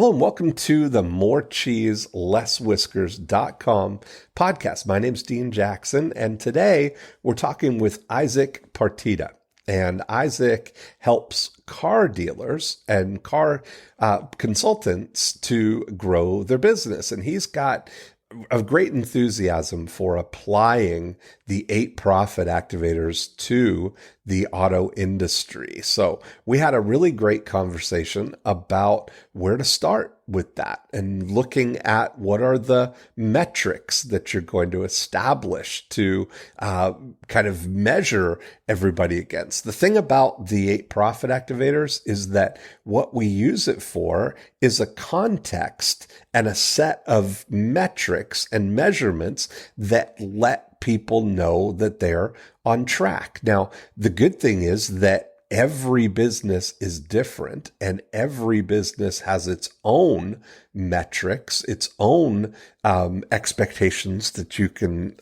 Hello and welcome to the More Cheese Less Whiskers.com podcast. My name's Dean Jackson, and today we're talking with Isaac Partita. And Isaac helps car dealers and car consultants to grow their business. And he's got a great enthusiasm for applying the 8 profit activators to the auto industry. So we had a really great conversation about where to start with that and looking at what are the metrics that you're going to establish to kind of measure everybody against. The thing about the 8 profit activators is that what we use it for is a context and a set of metrics and measurements that let people know that they're on track. Now, the good thing is that every business is different and every business has its own metrics, its own expectations that you can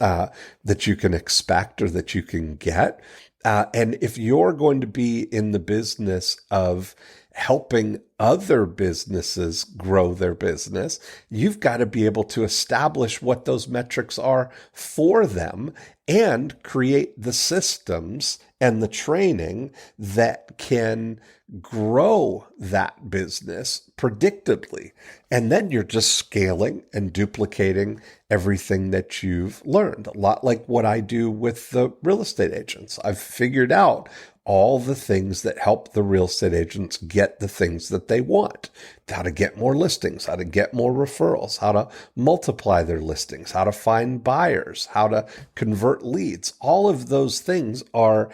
expect or that you can get. And if you're going to be in the business of helping other businesses grow their business, you've got to be able to establish what those metrics are for them and create the systems and the training that can grow that business predictably. And then you're just scaling and duplicating everything that you've learned. A lot like what I do with the real estate agents. I've figured out all the things that help the real estate agents get the things that they want. How to get more listings, how to get more referrals, how to multiply their listings, how to find buyers, how to convert leads. All of those things are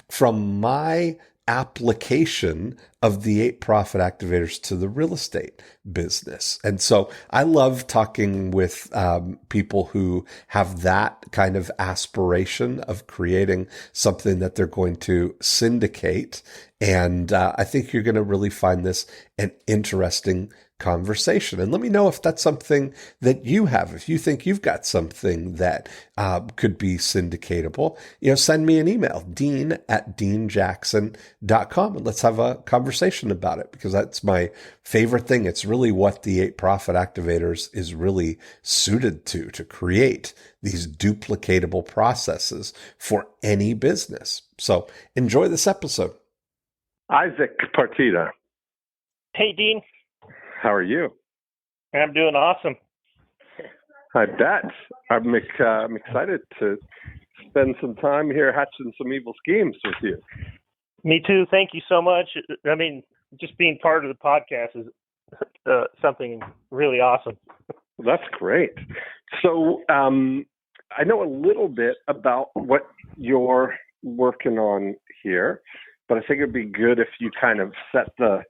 from my application of the 8 profit activators to the real estate business. And so I love talking with people who have that kind of aspiration of creating something that they're going to syndicate. And I think you're going to really find this an interesting conversation. And let me know if that's something that you have. If you think you've got something that could be syndicatable, send me an email, dean@deanjackson.com, and let's have a conversation about it, because that's my favorite thing. It's really what the 8 profit activators is really suited to create these duplicatable processes for any business. So enjoy this episode. Isaac Partita. Hey, Dean. How are you? I'm doing awesome. I bet. I'm excited to spend some time here hatching some evil schemes with you. Me too. Thank you so much. I mean, just being part of the podcast is something really awesome. That's great. So I know a little bit about what you're working on here, but I think it'd be good if you kind of set the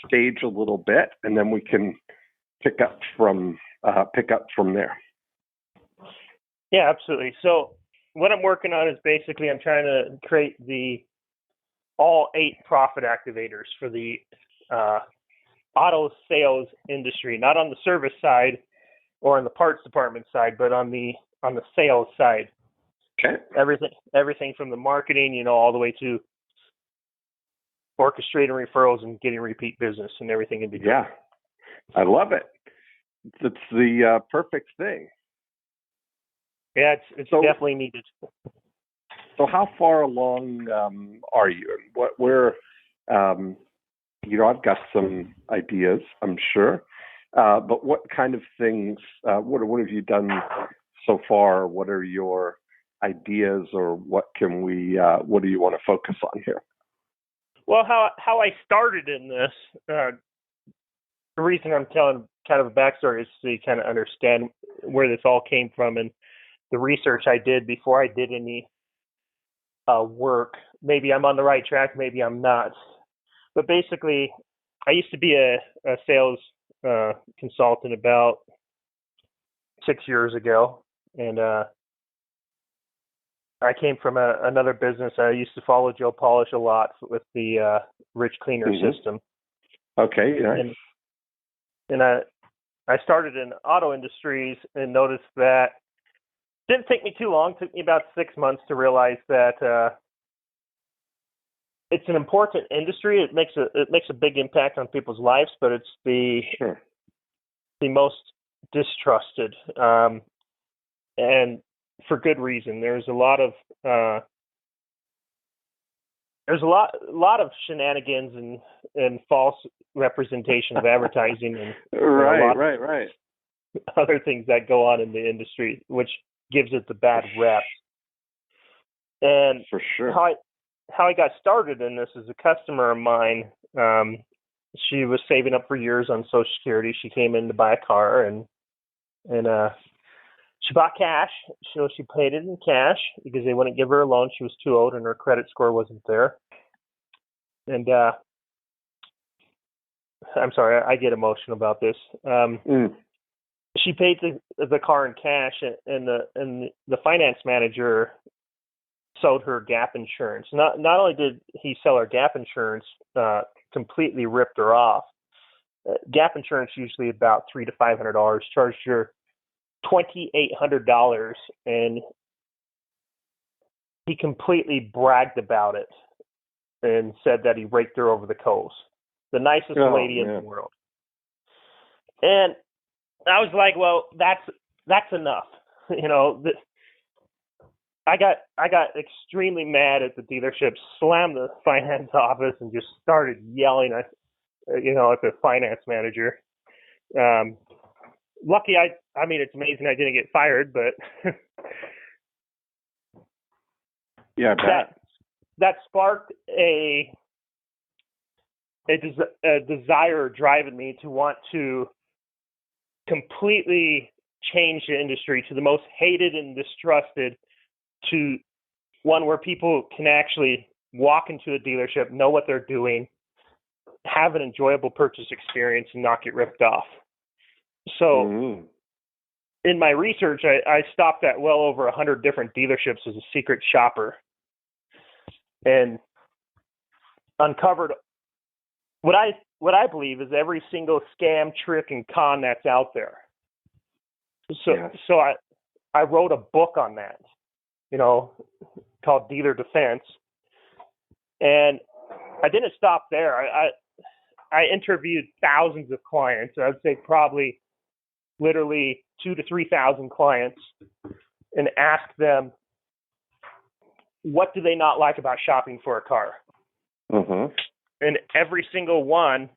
stage a little bit, and then we can pick up from there. Yeah, absolutely. So what I'm working on is basically I'm trying to create all 8 profit activators for the auto sales industry, not on the service side or on the parts department side, but on the sales side. Okay. Everything from the marketing, all the way to orchestrating referrals and getting repeat business and everything in between. Yeah, I love it. It's the perfect thing. Yeah, it's definitely needed. So how far along are you? I've got some ideas, I'm sure. But what kind of things, what have you done so far? What are your ideas, or what do you want to focus on here? Well, how I started in this, the reason I'm telling kind of a backstory is so you kind of understand where this all came from and the research I did before I did any work. Maybe I'm on the right track, maybe I'm not. But basically, I used to be a sales consultant about 6 years ago, and I came from another business. I used to follow Joe Polish a lot with the Rich Cleaner system. Okay, nice. And I started in auto industries and noticed that didn't take me too long. It took me about 6 months to realize that it's an important industry. It makes a big impact on people's lives, but it's the most distrusted, and for good reason. There's a lot of shenanigans and false representation of advertising and right. other things that go on in the industry, which gives it the bad rep. And for sure, how I got started in this is a customer of mine. She was saving up for years on Social Security. She came in to buy a car, and she bought cash. So she paid it in cash because they wouldn't give her a loan. She was too old, and her credit score wasn't there. And I'm sorry, I get emotional about this. She paid the car in cash, and the finance manager sold her gap insurance. Not only did he sell her gap insurance, completely ripped her off. Gap insurance usually about $300 to $500. Charged her $2,800, and he completely bragged about it and said that he raked her over the coals. The nicest lady in the world. And I was like, well, that's enough. I got extremely mad at the dealership, slammed the finance office, and just started yelling at the finance manager. Lucky, I mean, it's amazing I didn't get fired, but yeah, that sparked a desire driving me to want to completely change the industry to the most hated and distrusted, to one where people can actually walk into a dealership, know what they're doing, have an enjoyable purchase experience, and not get ripped off. So in my research, I stopped at well over 100 different dealerships as a secret shopper and uncovered what I believe is every single scam, trick, and con that's out there. So I wrote a book on that, called Dealer Defense. And I didn't stop there. I interviewed thousands of clients. I would say probably literally 2,000 to 3,000 clients, and asked them, what do they not like about shopping for a car? And every single one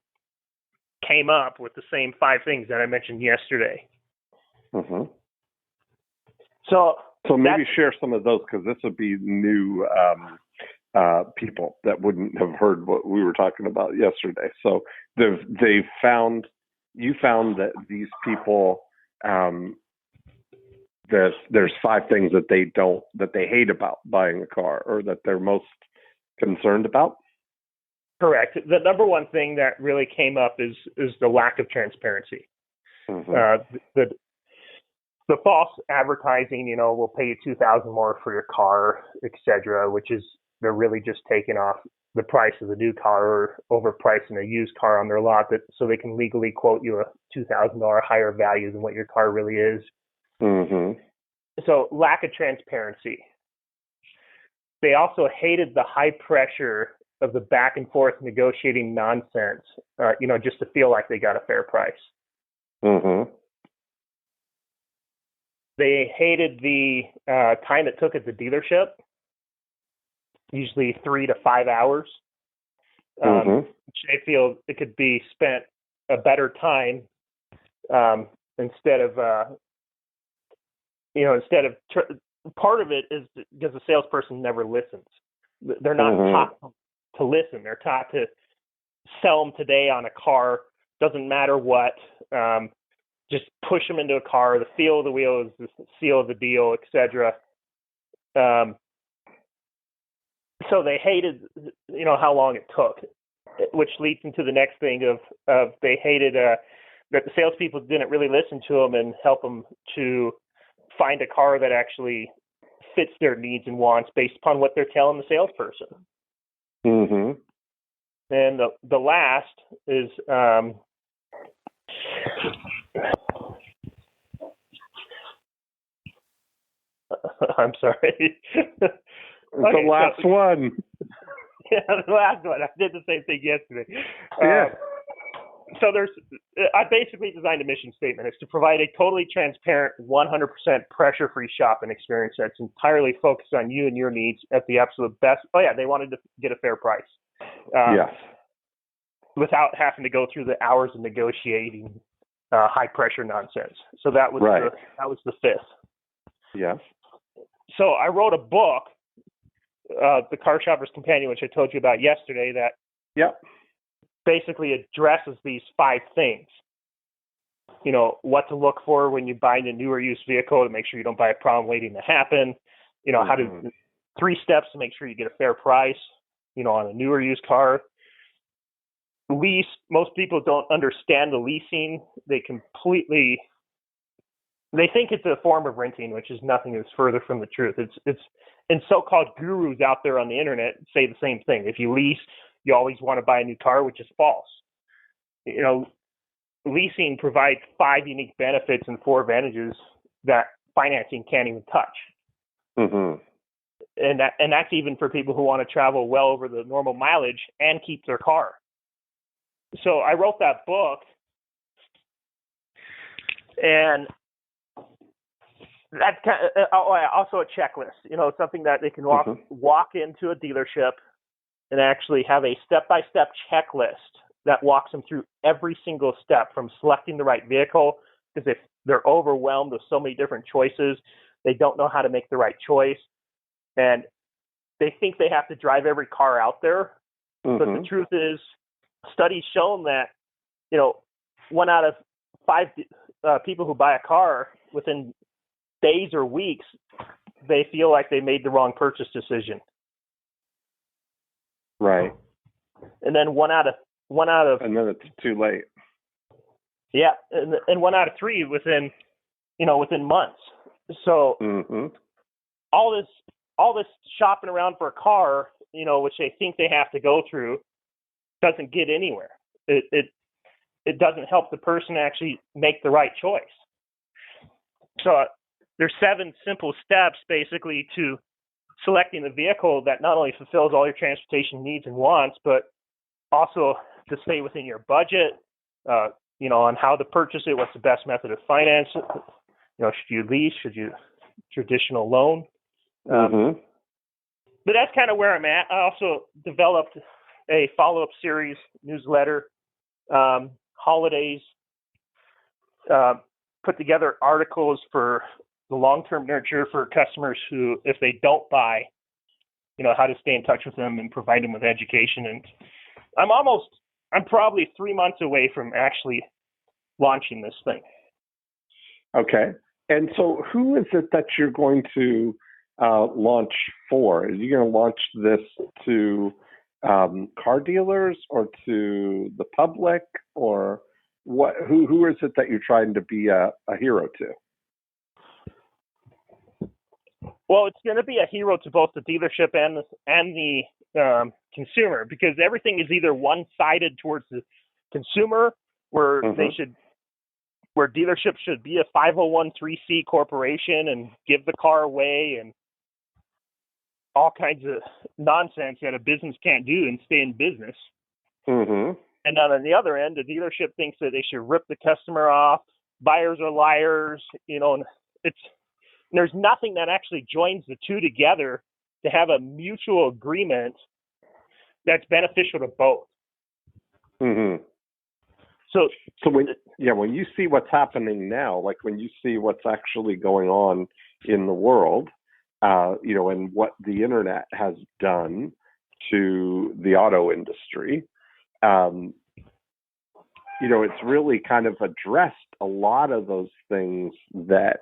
came up with the same 5 things that I mentioned yesterday. So maybe share some of those, because this would be new people that wouldn't have heard what we were talking about yesterday. So you found that these people, there's 5 things that they hate about buying a car, or that they're most concerned about. Correct. The number one thing that really came up is the lack of transparency. The false advertising, we'll pay you $2,000 more for your car, etc., which is they're really just taking off the price of the new car or overpricing a used car on their lot, so they can legally quote you a $2,000 higher value than what your car really is. So lack of transparency. They also hated the high pressure of the back and forth negotiating nonsense, just to feel like they got a fair price. They hated the time it took at the dealership, usually 3 to 5 hours. Which they feel it could be spent a better time, instead of part of it is because the salesperson never listens. They're not taught to listen. They're taught to sell them today on a car. Doesn't matter what. Just push them into a car. The feel of the wheel is the seal of the deal, etc. So they hated, how long it took, which leads into the next thing of they hated that the salespeople didn't really listen to them and help them to find a car that actually fits their needs and wants based upon what they're telling the salesperson. And the last is I'm sorry. The last one. The last one. I did the same thing yesterday. Yeah. So I basically designed a mission statement. It's to provide a totally transparent, 100% pressure-free shopping experience that's entirely focused on you and your needs at the absolute best. Oh yeah, they wanted to get a fair price. Yes. Without having to go through the hours of negotiating high-pressure nonsense. So that was Right. that was the fifth. Yes. So I wrote a book, The Car Shopper's Companion, which I told you about yesterday, that Yep. basically addresses these 5 things. You know, what to look for when you buy a new or used vehicle to make sure you don't buy a problem waiting to happen. You know, how to 3 steps to make sure you get a fair price, you know, on a new or used car. Lease, most people don't understand the leasing. They think it's a form of renting, which is nothing is further from the truth. It's and so-called gurus out there on the internet say the same thing. If you lease, you always want to buy a new car, which is false. You know, leasing provides 5 unique benefits and 4 advantages that financing can't even touch. Mm-hmm. And that's even for people who want to travel well over the normal mileage and keep their car. So I wrote that book, and that's also a checklist. You know, something that they can walk into a dealership and actually have a step-by-step checklist that walks them through every single step from selecting the right vehicle, because if they're overwhelmed with so many different choices, they don't know how to make the right choice. And they think they have to drive every car out there. But the truth is, studies shown that, you know, 1 out of 5 people who buy a car within days or weeks, they feel like they made the wrong purchase decision. Right. And then one out of and then it's too late. Yeah, and 1 out of 3 within months. So all this shopping around for a car, you know, which they think they have to go through, doesn't get anywhere. It doesn't help the person actually make the right choice. So there's 7 simple steps basically to selecting a vehicle that not only fulfills all your transportation needs and wants, but also to stay within your budget, you know, on how to purchase it, what's the best method of finance. You know, should you lease? Should you traditional loan? But that's kind of where I'm at. I also developed a follow-up series newsletter, holidays, put together articles for the long-term nurture for customers who, if they don't buy, you know, how to stay in touch with them and provide them with education. And I'm probably 3 months away from actually launching this thing. Okay. And so who is it that you're going to launch for? Are you going to launch this to car dealers or to the public, or what? Who is it that you're trying to be a hero to? Well, it's going to be a hero to both the dealership and the consumer, because everything is either one-sided towards the consumer, where where dealerships should be a 501(c) corporation and give the car away and all kinds of nonsense that a business can't do and stay in business. And then on the other end, the dealership thinks that they should rip the customer off. Buyers are liars, you know, and there's nothing that actually joins the two together to have a mutual agreement that's beneficial to both. So when you see what's happening now, like when you see what's actually going on in the world, you know, and what the internet has done to the auto industry, you know, it's really kind of addressed a lot of those things that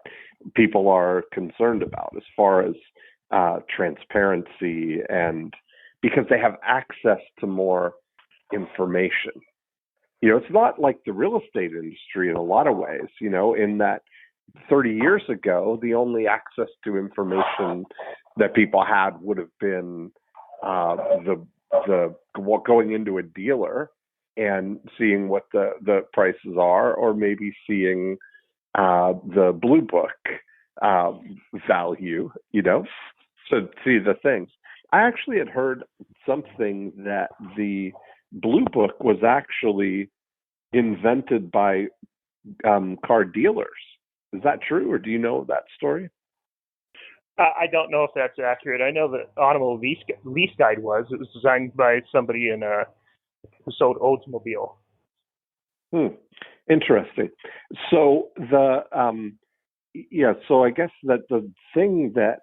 people are concerned about as far as transparency, and because they have access to more information. You know, it's not like the real estate industry in a lot of ways, you know, in that 30 years ago, the only access to information that people had would have been going into a dealer and seeing what the prices are, or maybe seeing the blue book value, you know, to see the things. I actually had heard something that the Blue Book was actually invented by car dealers. Is that true, or do you know that story? I don't know if that's accurate. I know that Automobile Lease Guide was. It was designed by somebody who sold Oldsmobile. Interesting. So so I guess that the thing that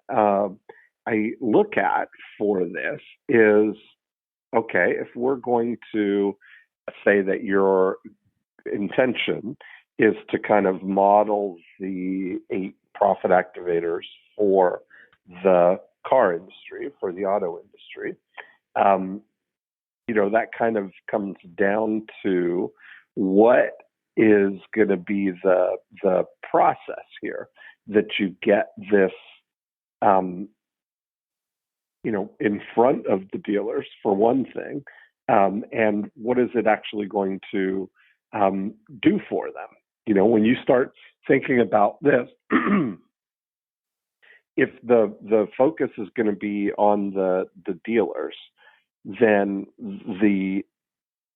I look at for this is, okay, if we're going to say that your intention is to kind of model the 8 profit activators for the car industry, for the auto industry, that kind of comes down to what is going to be the process here that you get this, in front of the dealers for one thing, and what is it actually going to do for them? When you start thinking about this, if the focus is going to be on the dealers, then the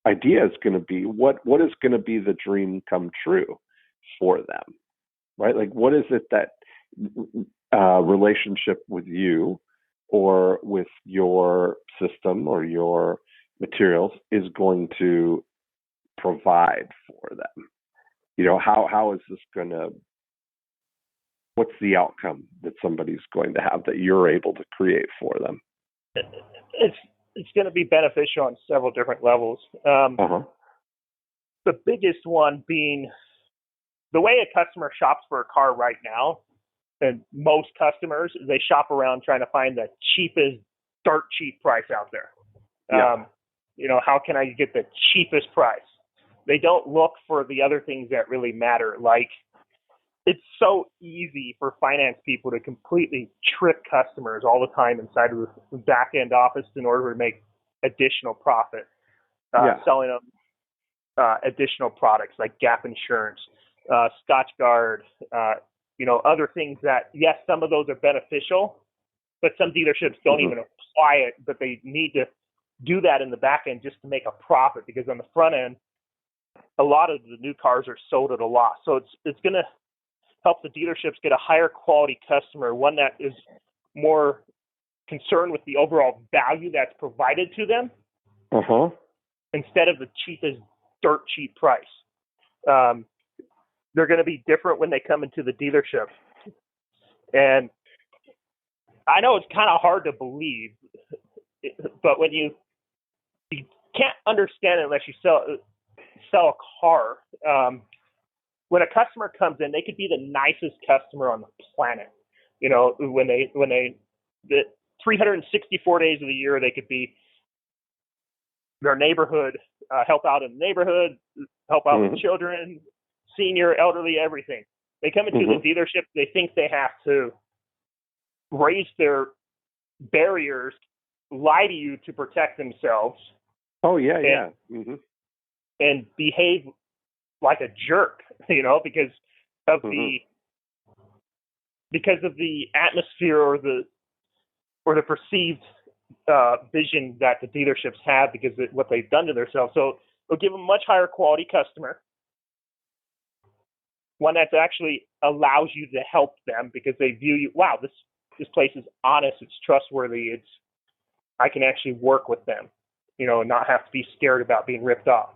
idea is going to be what is going to be the dream come true for them, right? Like, what is it that relationship with you or with your system or your materials is going to provide for them? How is this going to, what's the outcome that somebody's going to have that you're able to create for them? It's going to be beneficial on several different levels. The biggest one being the way a customer shops for a car right now, and most customers, they shop around trying to find the cheapest, dirt cheap price out there. Yeah. How can I get the cheapest price? They don't look for the other things that really matter. Like, it's so easy for finance people to completely trick customers all the time inside of the back end office in order to make additional profit, selling them additional products like gap insurance, Scotch Guard, other things that, yes, some of those are beneficial, but some dealerships don't even apply it, but they need to do that in the back end just to make a profit, because on the front end, a lot of the new cars are sold at a loss. So it's going to help the dealerships get a higher quality customer, one that is more concerned with the overall value that's provided to them instead of the cheapest, dirt cheap price. They're going to be different when they come into the dealership. And I know it's kind of hard to believe, but when you can't understand it unless you sell a car. When a customer comes in, they could be the nicest customer on the planet. When the 364 days of the year, they could be their neighborhood, help out in the neighborhood, help out with children, senior, elderly, everything. They come into the dealership, they think they have to raise their barriers, lie to you to protect themselves. Oh, yeah, and behave like a jerk, because of the atmosphere or the perceived vision that the dealerships have because of what they've done to themselves. So it'll give them a much higher quality customer, one that actually allows you to help them because they view you, wow, this place is honest, it's trustworthy, I can actually work with them, and not have to be scared about being ripped off.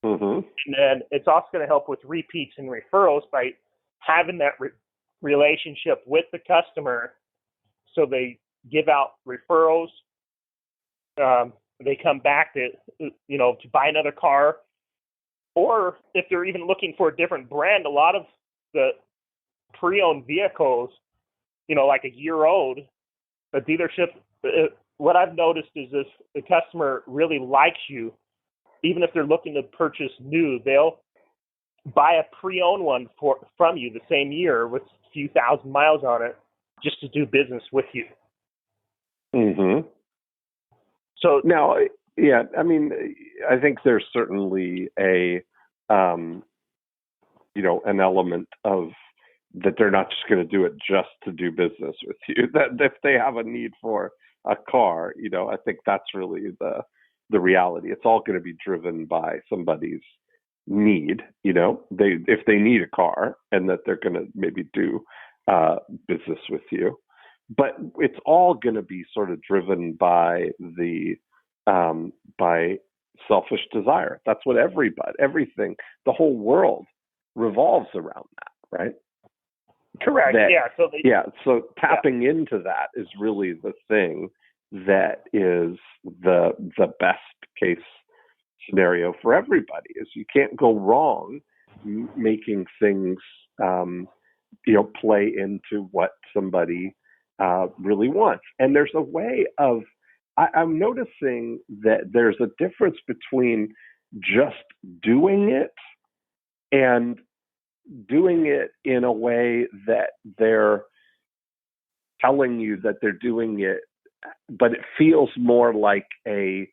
And then it's also going to help with repeats and referrals by having that relationship with the customer. So they give out referrals. They come back to buy another car, or if they're even looking for a different brand, a lot of the pre-owned vehicles, like a year old, a dealership, what I've noticed is if the customer really likes you, even if they're looking to purchase new, they'll buy a pre-owned one from you the same year with a few thousand miles on it just to do business with you. So now, yeah, I mean, I think there's certainly an element of that they're not just going to do it just to do business with you. That if they have a need for a car. I think that's really the reality. It's all going to be driven by somebody's need. If they need a car, and that they're going to maybe do business with you, but it's all going to be sort of driven by by selfish desire. That's what everything, the whole world revolves around that, right? Correct. So tapping into that is really the thing that is the best case scenario for everybody. Is you can't go wrong making things play into what somebody really wants. And there's a way of I'm noticing that there's a difference between just doing it and doing it in a way that they're telling you that they're doing it, but it feels more like a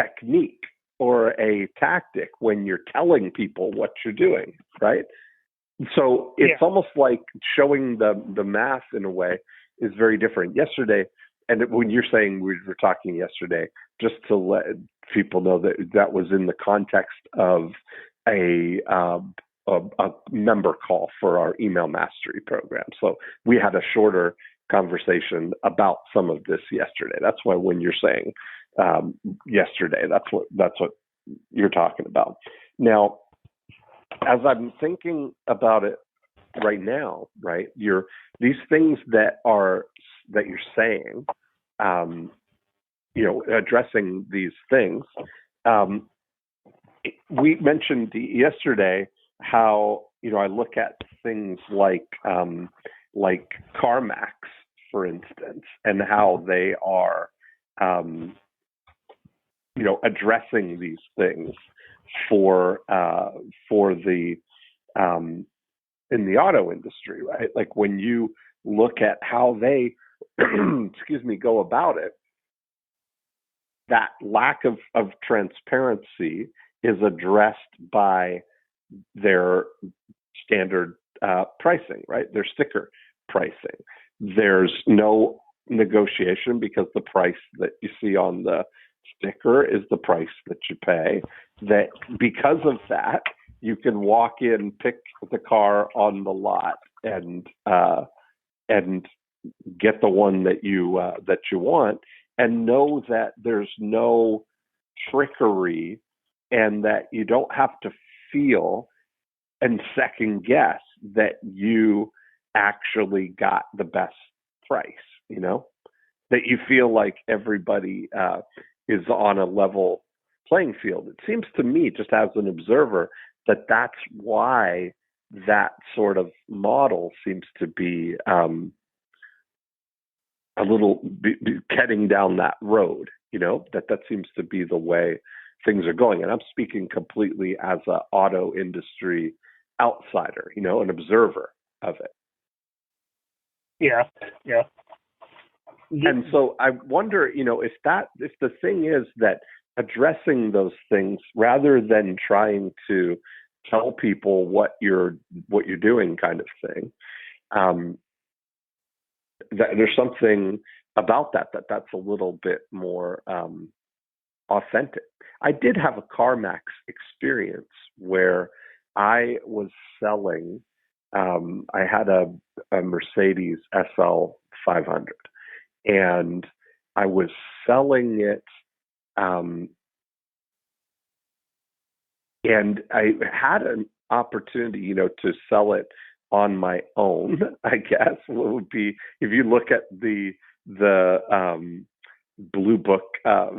technique or a tactic when you're telling people what you're doing, right? So it's almost like showing the math in a way is very different. Yesterday, and when you're saying we were talking yesterday, just to let people know that was in the context of a member call for our email mastery program. So we had a shorter conversation about some of this yesterday. That's why when you're saying yesterday, that's what you're talking about. Now, as I'm thinking about it right now, right, these things that you're saying, addressing these things. We mentioned yesterday how I look at things like CarMax, for instance, and how they are addressing these things for the in the auto industry, right? Like when you look at how they go about it, that lack of transparency is addressed by their standard pricing, right? Their sticker pricing. There's no negotiation because the price that you see on the sticker is the price that you pay. That because of that, you can walk in, pick the car on the lot, and get the one that you want, and know that there's no trickery, and that you don't have to feel and second guess that you actually got the best price. That you feel like everybody is on a level playing field. It seems to me, just as an observer, that that's why that sort of model seems to be a little heading down that road, that seems to be the way things are going. And I'm speaking completely as an auto industry outsider, an observer of it. Yeah. And so I wonder, if the thing is that addressing those things rather than trying to tell people what you're doing, kind of thing, that there's something about that's a little bit more authentic. I did have a CarMax experience where I was selling. I had a Mercedes SL 500, and I was selling it. And I had an opportunity, to sell it on my own, I guess. What would be, if you look at the Blue Book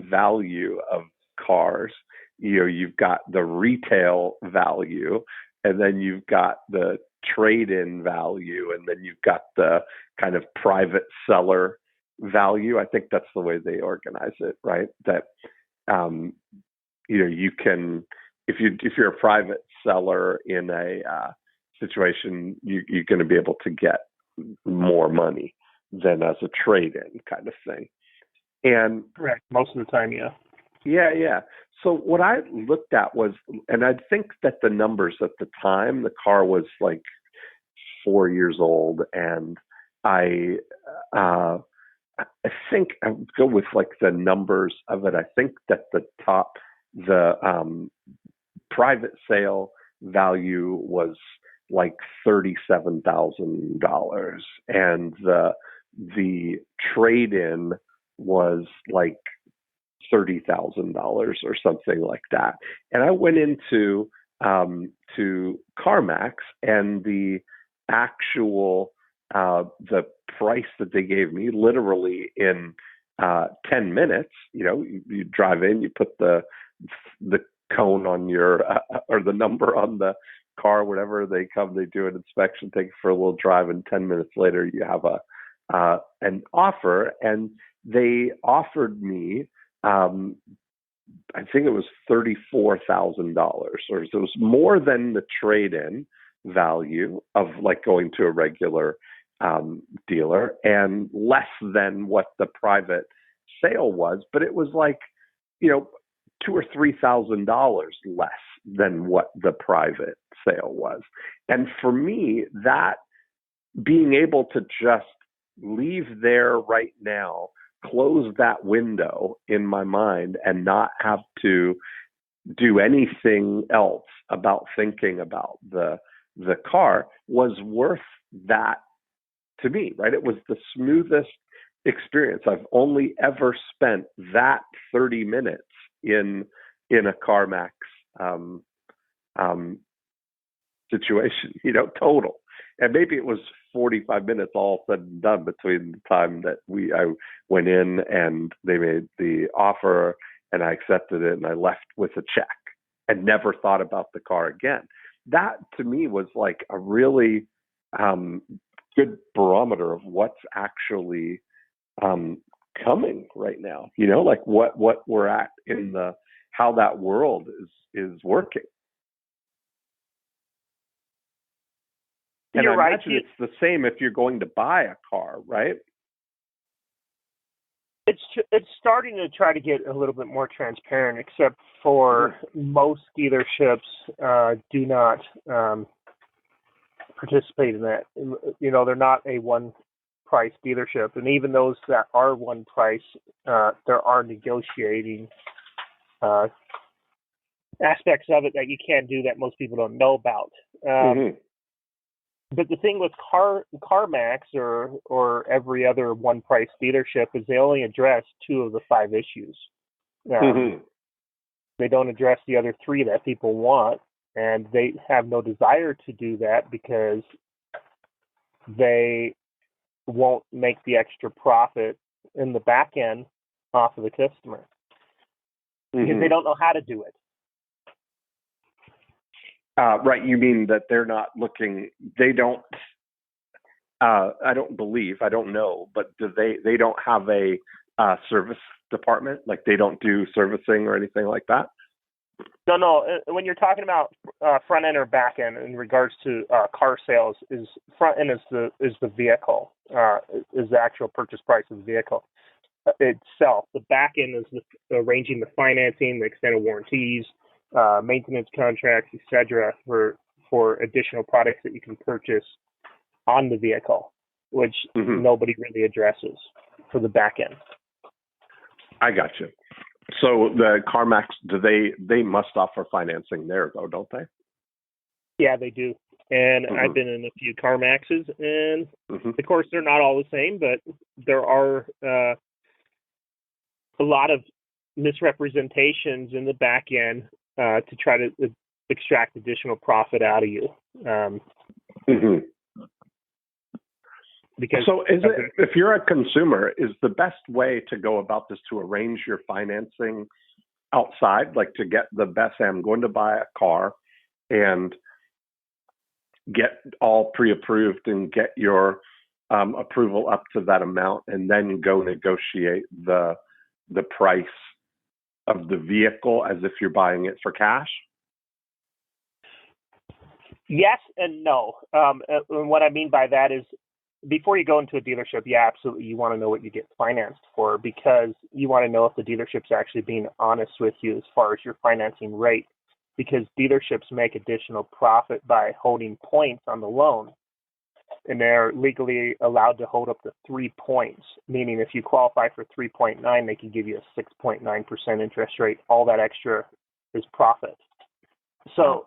value of cars, you've got the retail value, and then you've got the trade-in value, and then you've got the kind of private seller value. I think that's the way they organize it, right? That you can, if you're a private seller in a situation, you're going to be able to get more money than as a trade-in kind of thing. And correct, most of the time, yeah. Yeah. So what I looked at was, and I think that the numbers at the time, the car was like 4 years old, and I I think I would go with like the numbers of it. I think that the private sale value was like $37,000, and the trade in was like $30,000 or something like that. And I went into to CarMax, and the actual the price that they gave me, literally in 10 minutes, you drive in, you put the cone on your or the number on the car, whatever, they come, they do an inspection, take it for a little drive, and 10 minutes later you have an offer. And they offered me I think it was $34,000, or so it was more than the trade-in value of like going to a regular dealer, and less than what the private sale was. But it was like, $2,000 or $3,000 less than what the private sale was. And for me, that being able to just leave there right now, close that window in my mind, and not have to do anything else about thinking about the car, was worth that to me, right? It was the smoothest experience. I've only ever spent that 30 minutes in a CarMax situation, total. And maybe it was 45 minutes all said and done between the time that I went in and they made the offer and I accepted it and I left with a check and never thought about the car again. That to me was like a really good barometer of what's actually coming right now, like what we're at in how that world is working. And You're I right. imagine it's the same if you're going to buy a car, right? It's starting to try to get a little bit more transparent, except for most dealerships do not participate in that. They're not a one-price dealership, and even those that are one price, there are negotiating aspects of it that you can't do that most people don't know about. But the thing with CarMax or every other one-price dealership is they only address 2 of the 5 issues. They don't address the other 3 that people want, and they have no desire to do that because they won't make the extra profit in the back end off of the customer because they don't know how to do it. Right. You mean that they're not looking, they don't, I don't know, but they don't have a service department? Like they don't do servicing or anything like that? No. When you're talking about front end or back end in regards to car sales, is front end is the vehicle, is the actual purchase price of the vehicle itself. The back end is arranging the financing, the extended warranties, maintenance contracts, etc., for additional products that you can purchase on the vehicle, which nobody really addresses for the back end. I got you. So the CarMax, they must offer financing there, though, don't they? Yeah, they do. And I've been in a few CarMaxes, and of course they're not all the same, but there are a lot of misrepresentations in the back end to try to extract additional profit out of you. Because so if you're a consumer, is the best way to go about this to arrange your financing outside, like to get the best, say I'm going to buy a car and get all pre-approved and get your approval up to that amount, and then go negotiate the price of the vehicle as if you're buying it for cash? Yes and no. And what I mean by that is, before you go into a dealership, yeah, absolutely, you want to know what you get financed for, because you want to know if the dealership's actually being honest with you as far as your financing rate, because dealerships make additional profit by holding points on the loan. and they're legally allowed to hold up to 3 points, meaning if you qualify for 3.9, they can give you a 6.9% interest rate. All that extra is profit. So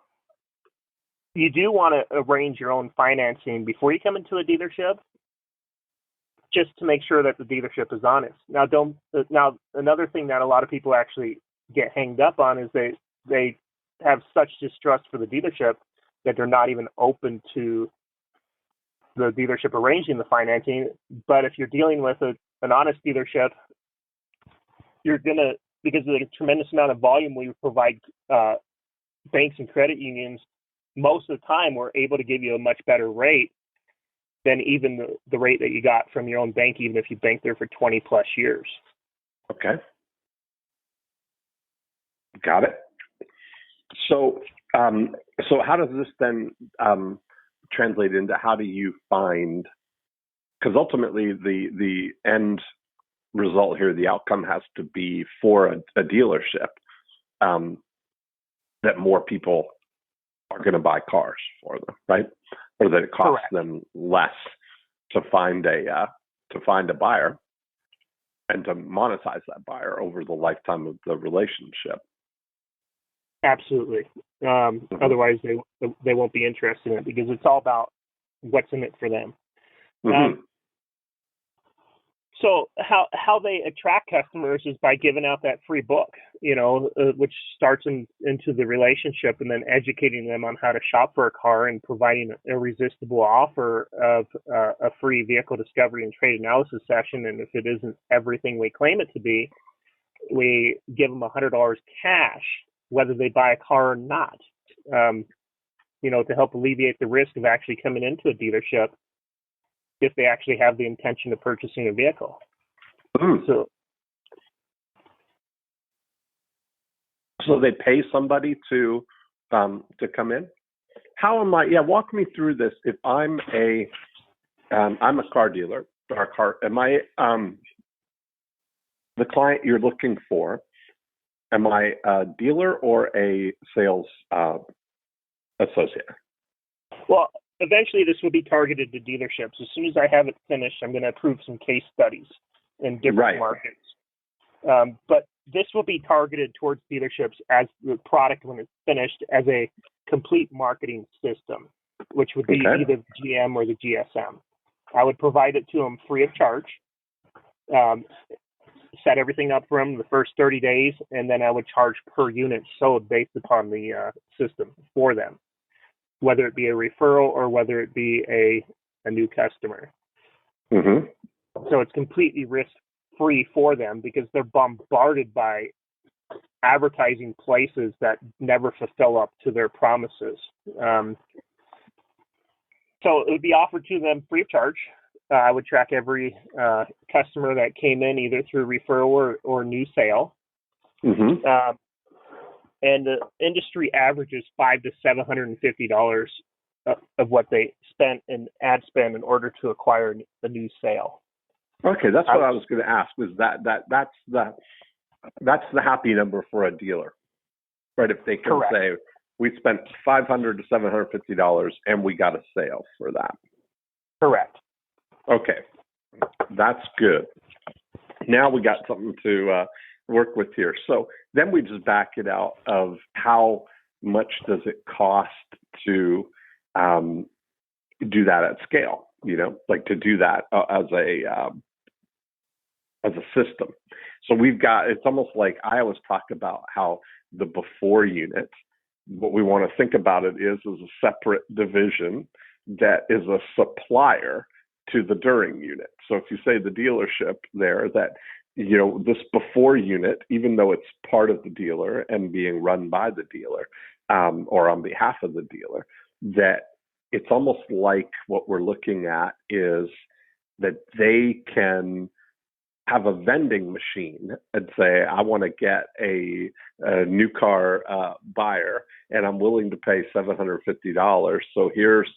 you do want to arrange your own financing before you come into a dealership, just to make sure that the dealership is honest. Now, another thing that a lot of people actually get hanged up on is they have such distrust for the dealership that they're not even open to the dealership arranging the financing. But if you're dealing with an honest dealership, you're gonna, because of the tremendous amount of volume we provide banks and credit unions, most of the time we're able to give you a much better rate than even the rate that you got from your own bank, even if you banked there for 20 plus years. Okay. Got it. So how does this then translate into, how do you find, because ultimately the end result here, the outcome has to be for a dealership, that more people are going to buy cars for them, right? Or that it costs Correct. them less to find a buyer and to monetize that buyer over the lifetime of the relationship. Absolutely. Otherwise, they won't be interested in it, because it's all about what's in it for them. Mm-hmm. So how they attract customers is by giving out that free book, which starts into the relationship, and then educating them on how to shop for a car and providing an irresistible offer of a free vehicle discovery and trade analysis session. And if it isn't everything we claim it to be, we give them $100 cash, whether they buy a car or not, to help alleviate the risk of actually coming into a dealership if they actually have the intention of purchasing a vehicle. Mm. So they pay somebody to come in. How am I? Yeah, walk me through this. If I'm a car dealer, am I the client you're looking for? Am I a dealer or a sales associate? Well, eventually this will be targeted to dealerships. As soon as I have it finished, I'm going to approve some case studies in different markets. But this will be targeted towards dealerships as the product, when it's finished, as a complete marketing system, which would be either the GM or the GSM. I would provide it to them free of charge, set everything up for them the first 30 days, and then I would charge per unit sold based upon the system for them, whether it be a referral or whether it be a new customer. Mm-hmm. So it's completely risk-free for them, because they're bombarded by advertising places that never fulfill up to their promises. So it would be offered to them free of charge. I would track every customer that came in either through referral or new sale. Mm-hmm. And the industry average is $500 to $750 of what they spent in ad spend in order to acquire a new sale. Okay, that's what I was going to ask. Was that's the happy number for a dealer, right? If they can Correct. say we spent $500 to $750 and we got a sale for that. Correct. Okay, that's good. Now we got something to work with here. So then we just back it out of how much does it cost to do that at scale, like to do that as a system. So we've got, it's almost like I always talk about how the before unit, what we want to think about it is a separate division that is a supplier to the during unit. So if you say the dealership there, that this before unit, even though it's part of the dealer and being run by the dealer or on behalf of the dealer, that it's almost like what we're looking at is that they can have a vending machine and say, I want to get a new car buyer and I'm willing to pay $750. So here's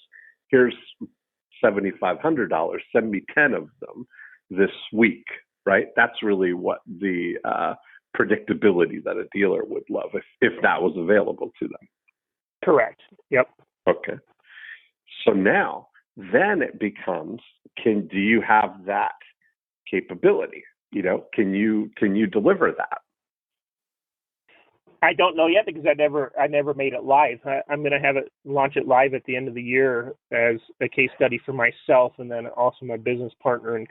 $7,500, send me 10 of them this week, right? That's really what the predictability that a dealer would love if that was available to them. Correct. Yep. Okay. So now then it becomes, do you have that capability? Can you deliver that? I don't know yet because I never made it live. I'm going to launch it live at the end of the year as a case study for myself and then also my business partner in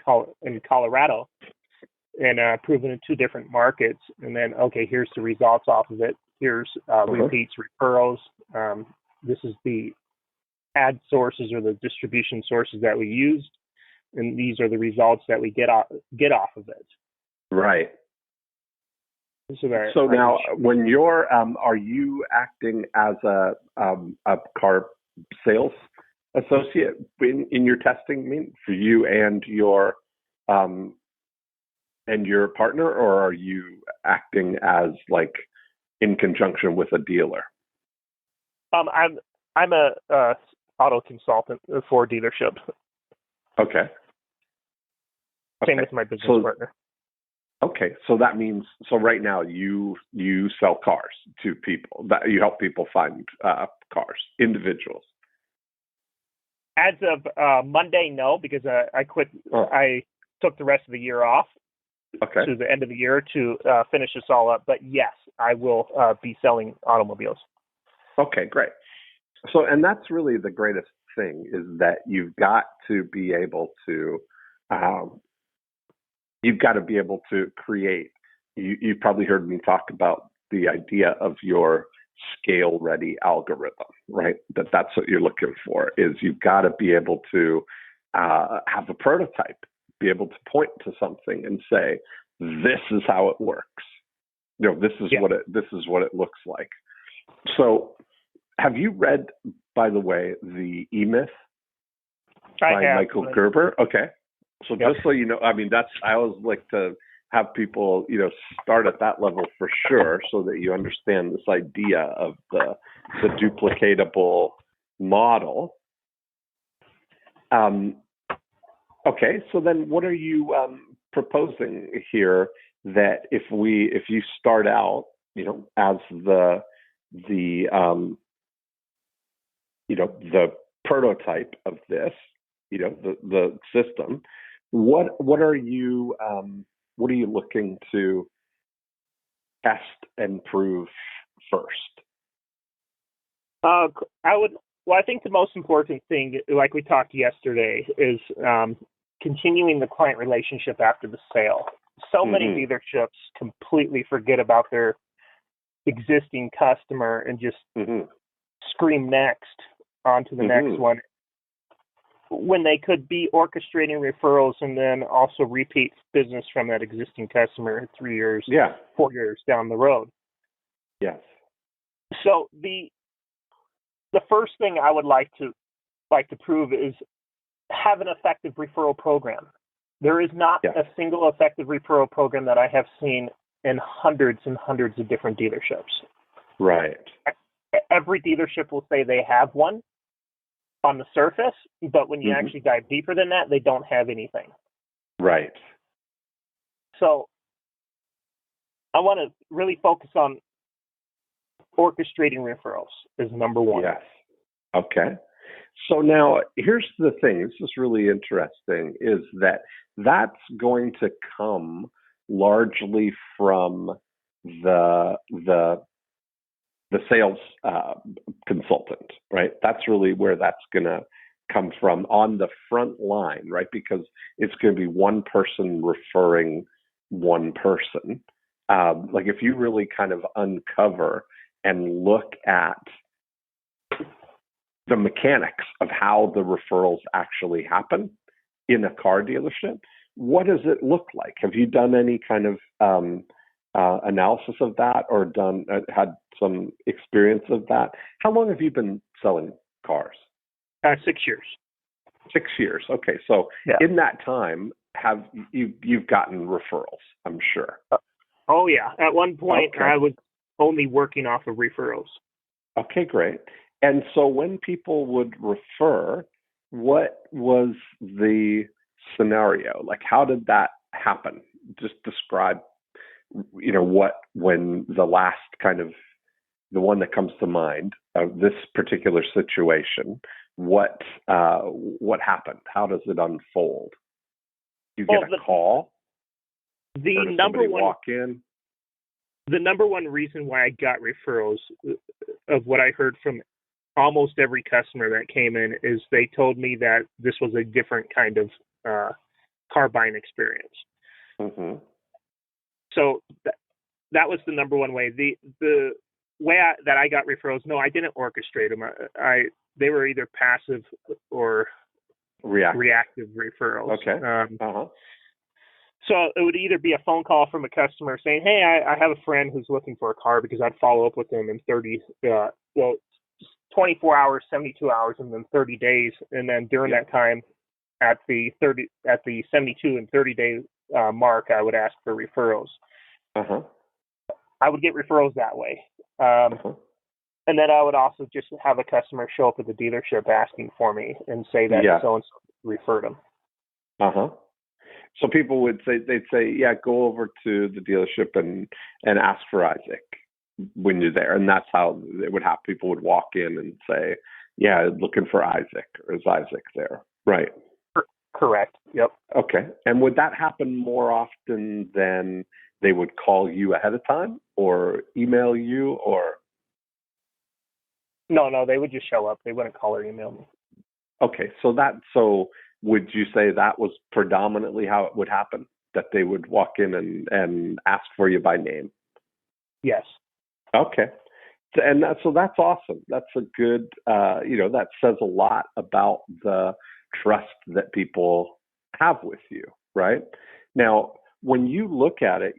Colorado, and proven in 2 different markets. And then, okay, here's the results off of it. Here's repeats, referrals. This is the ad sources or the distribution sources that we used, and these are the results that we get off of it. Right. So now, when you're, are you acting as a car sales associate in your testing? I mean, for you and your partner, or are you acting as like in conjunction with a dealer? I'm a auto consultant for dealerships. Okay. Same with my business partner. Okay, so that means, right now you sell cars to people, that you help people find cars, individuals. As of Monday, no, because I quit. Oh. I took the rest of the year off to the end of the year to finish this all up. But yes, I will be selling automobiles. Okay, great. So, and that's really the greatest thing, is that you've got to be able to create. You've probably heard me talk about the idea of your scale-ready algorithm, right? That's what you're looking for, is you've got to be able to have a prototype, be able to point to something and say, this is how it works. This is what it looks like. So have you read, by the way, the E-Myth by Michael Gerber? Okay. So just so you know, I mean, I always like to have people, start at that level for sure, so that you understand this idea of the duplicatable model. Okay, so then what are you proposing here, that if you start out, as the prototype of this, the system, what are you looking to test and prove first? I think the most important thing, like we talked yesterday, is continuing the client relationship after the sale. So many dealerships completely forget about their existing customer and just scream next on to the next one, when they could be orchestrating referrals and then also repeat business from that existing customer 3 years, 4 years down the road. Yes. So the first thing I would like to prove is have an effective referral program. There is not a single effective referral program that I have seen in hundreds and hundreds of different dealerships. Right. Every dealership will say they have one on the surface, but when you actually dive deeper than that, they don't have anything. Right. So I want to really focus on orchestrating referrals is number one. Yes. Okay. So now here's the thing. This is really interesting, is that's going to come largely from the sales consultant, right? That's really where that's going to come from on the front line, right? Because it's going to be one person referring one person. Like if you really kind of uncover and look at the mechanics of how the referrals actually happen in a car dealership, what does it look like? Have you done any kind of analysis of that, or had some experience of that? How long have you been selling cars? 6 years. 6 years. Okay, so in that time, have you've gotten referrals? I'm sure. Oh yeah. At one point, I was only working off of referrals. Okay, great. And so when people would refer, what was the scenario? Like, how did that happen? Just describe, when the last kind of, the one that comes to mind of this particular situation, what happened? How does it unfold? You get a call? The or does number somebody one walk in? the number one reason why I got referrals of what I heard from almost every customer that came in is they told me that this was a different kind of car buying experience. Mm-hmm. So that was the number one way. The way that I got referrals, no, I didn't orchestrate them. They were either passive or reactive referrals. Okay. So it would either be a phone call from a customer saying, hey, I have a friend who's looking for a car, because I'd follow up with them in 24 hours, 72 hours, and then 30 days. And then during that time, at the 72 and 30 day mark, I would ask for referrals. I would get referrals that way. And then I would also just have a customer show up at the dealership asking for me and say that so-and-so referred them. So people would say, go over to the dealership and ask for Isaac when you're there. And that's how it would happen. People would walk in and say, looking for Isaac, or is Isaac there? Right. Correct. Yep. Okay. And would that happen more often than they would call you ahead of time or email you, or? No, they would just show up. They wouldn't call or email me. Okay. So would you say that was predominantly how it would happen, that they would walk in and ask for you by name? Yes. Okay. And so that's awesome. That's a good, that says a lot about the trust that people have with you, right? Now, when you look at it,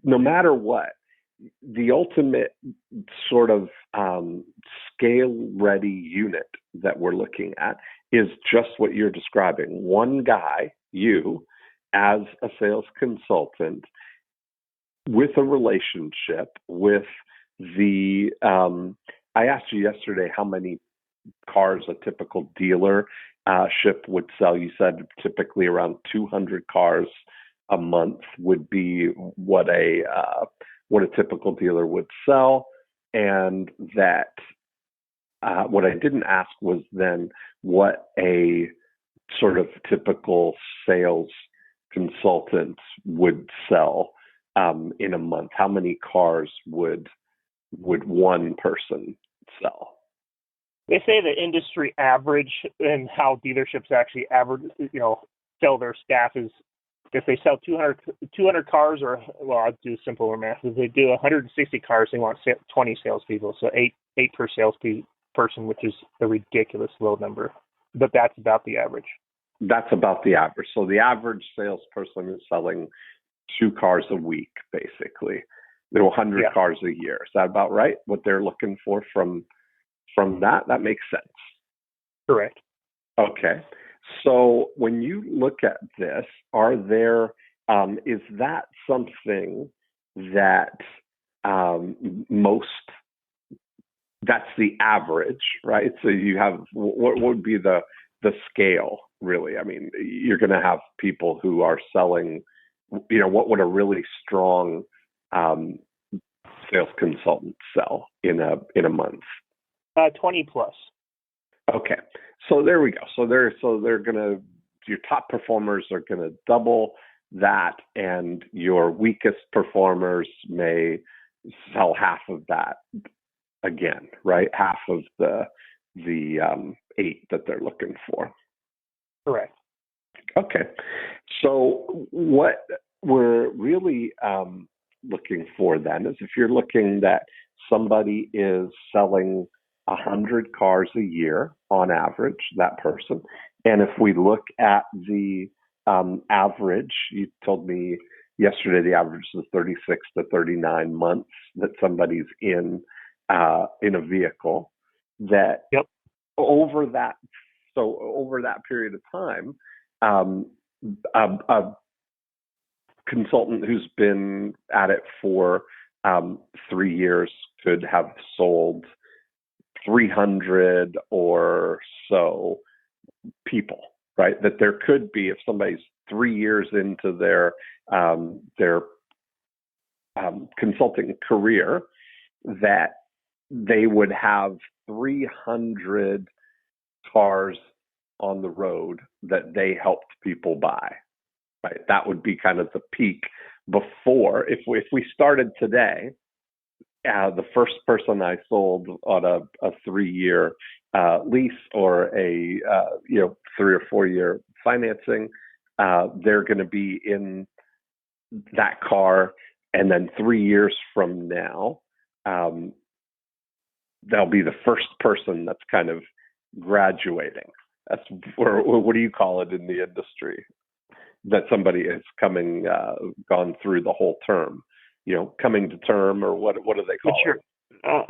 no matter what, the ultimate sort of scale-ready unit that we're looking at is just what you're describing. One guy, you, as a sales consultant, with a relationship with the, I asked you yesterday how many cars a typical dealership would sell. You said typically around 200 cars a month would be what a typical dealer would sell, and that what I didn't ask was then what a sort of typical sales consultant would sell in a month. How many cars would one person sell? They say the industry average and how dealerships actually sell their staff is, if they sell 200 cars, or, well, I'll do simpler math. If they do 160 cars, they want 20 salespeople. So eight per salesperson, which is a ridiculous low number. But that's about the average. That's about the average. So the average salesperson is selling 2 cars a week, basically. There are 100 cars a year. Is that about right? What they're looking for from that? That makes sense. Correct. Okay. So when you look at this, are there is that something that that's the average, right? So you have, what would be the scale, really? I mean, you're going to have people who are selling, what would a really strong sales consultant sell in a month? 20 plus. Okay. So there we go. So they're going to, your top performers are going to double that, and your weakest performers may sell half of that again, right? Half of the 8 that they're looking for. Correct. Okay. So what we're really looking for then is, if you're looking that somebody is selling 100 cars a year on average, that person. And if we look at the average, you told me yesterday the average is 36 to 39 months that somebody's in a vehicle, that over that period of time, a consultant who's been at it for 3 years could have sold 300 or so people, right? That there could be, if somebody's 3 years into their consulting career, that they would have 300 cars on the road that they helped people buy, right? That would be kind of the peak before. If we started today, the first person I sold on a 3-year lease or a 3 or 4 year financing, they're going to be in that car, and then 3 years from now, they'll be the first person that's kind of graduating. That's, or what do you call it in the industry? That somebody is gone through the whole term, coming to term, or what do they call it?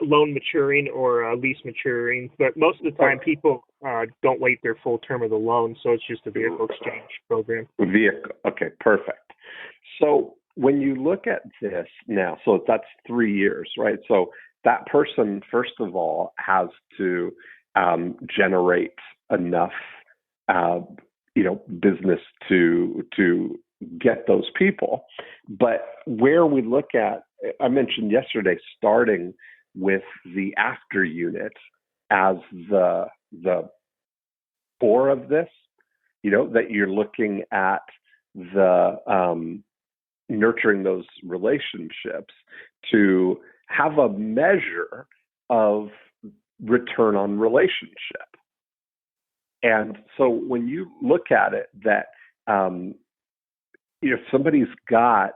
Loan maturing or lease maturing. But most of the time, people don't wait their full term of the loan, so it's just a vehicle exchange program. Okay, perfect. So when you look at this now, so that's 3 years, right? So that person, first of all, has to generate enough, business to get those people. But where we look at, I mentioned yesterday, starting with the after unit as the core of this, that you're looking at the nurturing those relationships to have a measure of return on relationship. And so when you look at it, that if somebody's got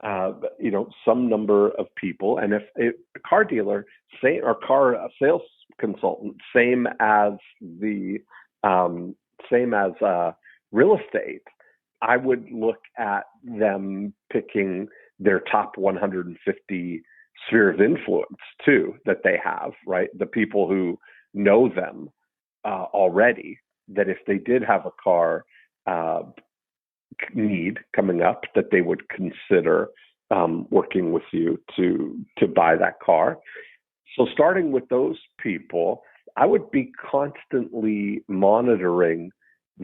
some number of people, and if a car dealer, or car sales consultant, same as real estate, I would look at them picking their top 150 sphere of influence too that they have, right? The people who know them already, that if they did have a car need coming up, that they would consider working with you to buy that car. So starting with those people, I would be constantly monitoring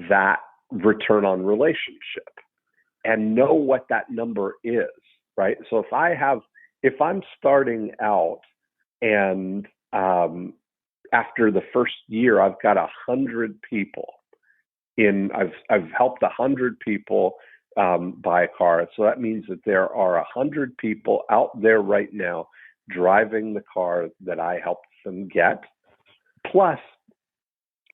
that return on relationship and know what that number is, right? So if I'm starting out and after the first year, I've got 100 people I've helped 100 people buy a car. So that means that there are 100 people out there right now driving the car that I helped them get. Plus,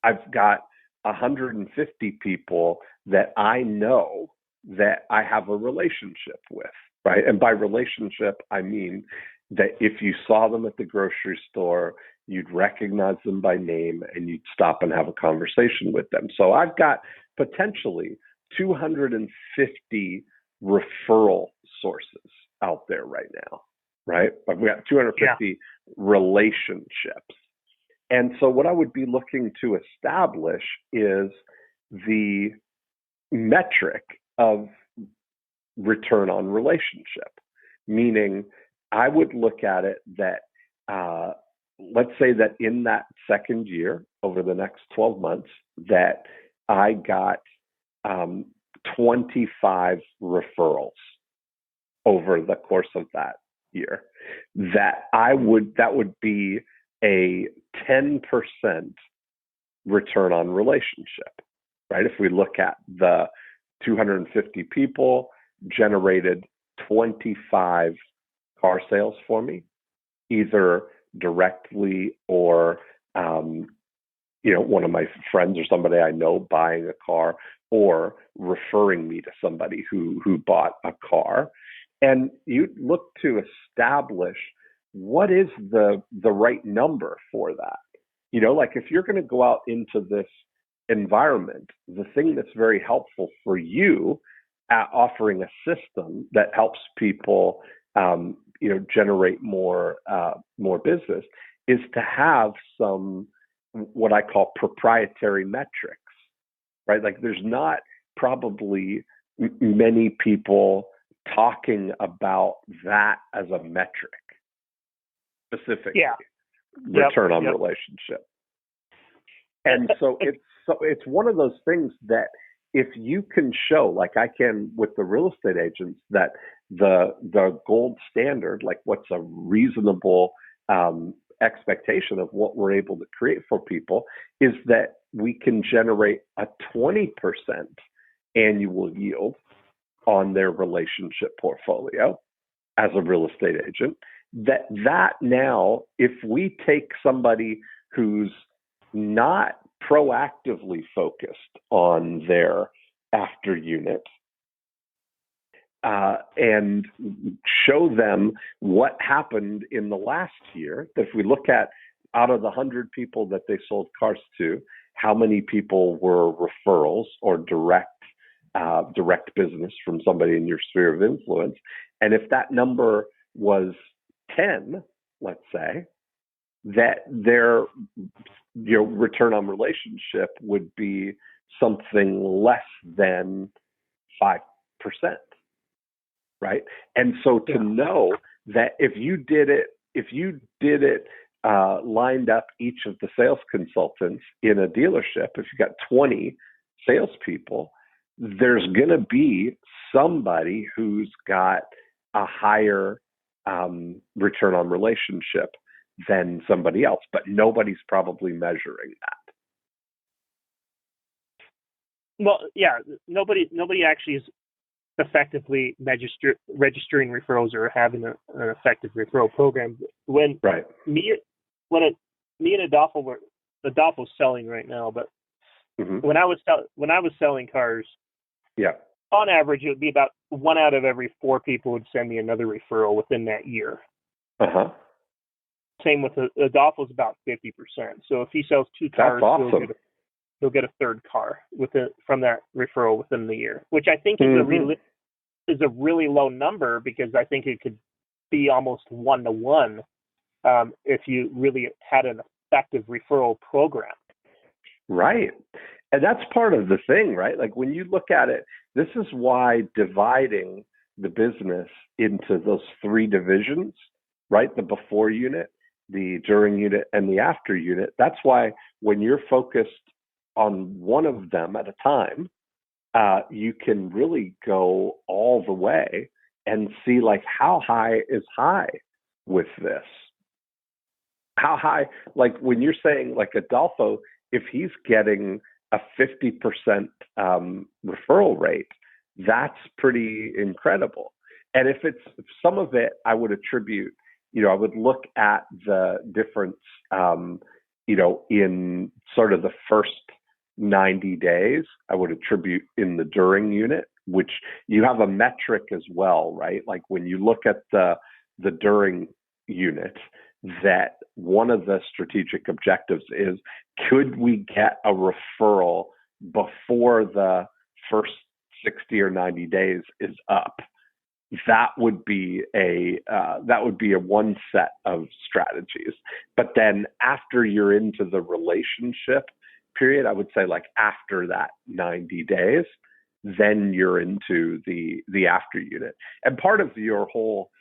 I've got 150 people that I know that I have a relationship with, right? And by relationship, I mean that if you saw them at the grocery store, you'd recognize them by name and you'd stop and have a conversation with them. So I've got potentially 250 referral sources out there right now, right? I've got 250 relationships. And so what I would be looking to establish is the metric of return on relationship, meaning I would look at it that, let's say that in that second year, over the next 12 months, that I got 25 referrals over the course of that year, that would be a 10% return on relationship, right? If we look at the 250 people generated 25 car sales for me, either directly or one of my friends or somebody I know buying a car, or referring me to somebody who bought a car. And you look to establish what is the right number for that. Like if you're going to go out into this environment, the thing that's very helpful for you at offering a system that helps people generate more business is to have some what I call proprietary metrics, right? Like there's not probably many people talking about that as a metric specifically. Return on relationship. And so it's one of those things that if you can show, like I can with the real estate agents, that the gold standard, like what's a reasonable expectation of what we're able to create for people is that we can generate a 20% annual yield on their relationship portfolio as a real estate agent. That now, if we take somebody who's not proactively focused on their after unit and show them what happened in the last year, if we look at out of the 100 people that they sold cars to, how many people were referrals or direct business from somebody in your sphere of influence, and if that number was 10, let's say, that their return on relationship would be something less than 5%, right? And so to know that if you did it lined up each of the sales consultants in a dealership, if you got 20 salespeople, there's going to be somebody who's got a higher return on relationship than somebody else, but nobody's probably measuring that. Well, yeah, nobody actually is effectively registering referrals or having an effective referral program. When me and Adolfo's selling right now, but when I was selling cars, on average it would be about 1 out of every 4 people would send me another referral within that year. Same with Adolfo's about 50%. So if he sells 2 cars, awesome. he'll get a third car from that referral within the year, which I think is a really low number, because I think it could be almost 1-to-1 if you really had an effective referral program. Right. And that's part of the thing, right? Like when you look at it, this is why dividing the business into those 3 divisions, right? The before unit, the during unit, and the after unit. That's why when you're focused on one of them at a time, you can really go all the way and see like how high is high with this. How high, like when you're saying like Adolfo, if he's getting a 50% referral rate, that's pretty incredible. And if some of it, I would attribute, I would look at the difference, in sort of the first 90 days, I would attribute in the during unit, which you have a metric as well, right? Like when you look at the during unit, that one of the strategic objectives is, could we get a referral before the first 60 or 90 days is up? That would be a one set of strategies. But then after you're into the relationship period, I would say like after that 90 days, then you're into the after unit. And part of your whole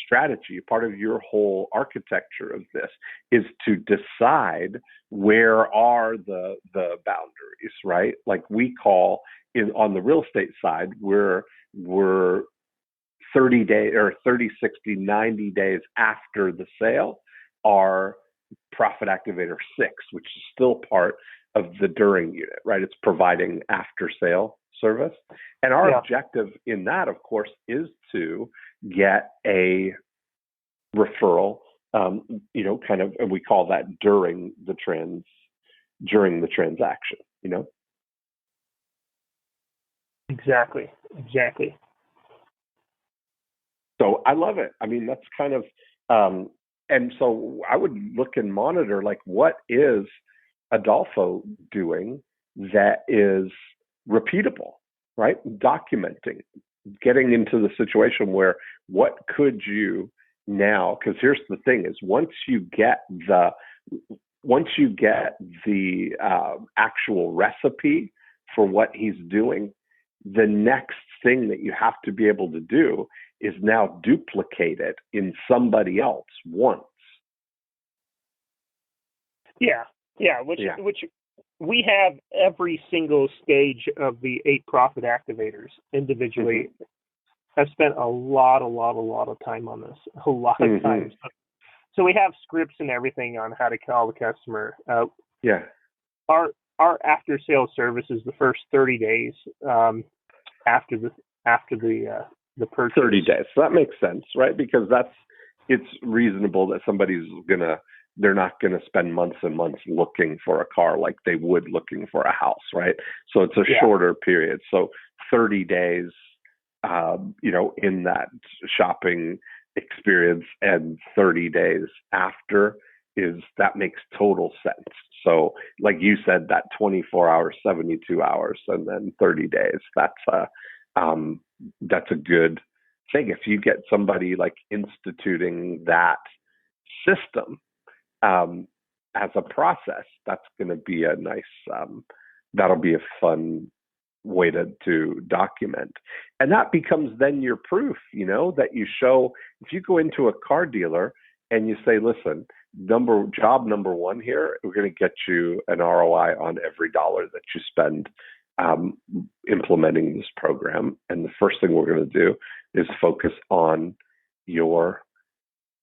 strategy, part of your whole architecture of this is to decide where are the boundaries, right? Like we call on the real estate side, we're 30 days or 30, 60, 90 days after the sale are Profit Activator 6, which is still part of the during unit, right? It's providing after sale service. And our objective in that, of course, is to get a referral, kind of, and we call that during the transaction, Exactly. So I love it. I mean, that's kind of, and so I would look and monitor, like, what is Adolfo doing that is repeatable, right? Documenting, getting into the situation where what could you now, because here's the thing is once you get the actual recipe for what he's doing, the next thing that you have to be able to do is now duplicate it in somebody else once. Which we have every single stage of the 8 profit activators individually. I've spent a lot of time on this, a lot of times. So we have scripts and everything on how to call the customer. Yeah. Our after sales service is the first 30 days after the purchase. 30 days. So that makes sense, right? Because it's reasonable that they're not gonna spend months and months looking for a car like they would looking for a house, right? So it's a shorter period. So 30 days, in that shopping experience, and 30 days after that makes total sense. So like you said, that 24 hours, 72 hours, and then 30 days, that's a good thing. If you get somebody like instituting that system as a process, that's going to be a nice, that'll be a fun way to document. And that becomes then your proof, that you show. If you go into a car dealer and you say, listen, job number one here, we're going to get you an ROI on every dollar that you spend implementing this program. And the first thing we're going to do is focus on your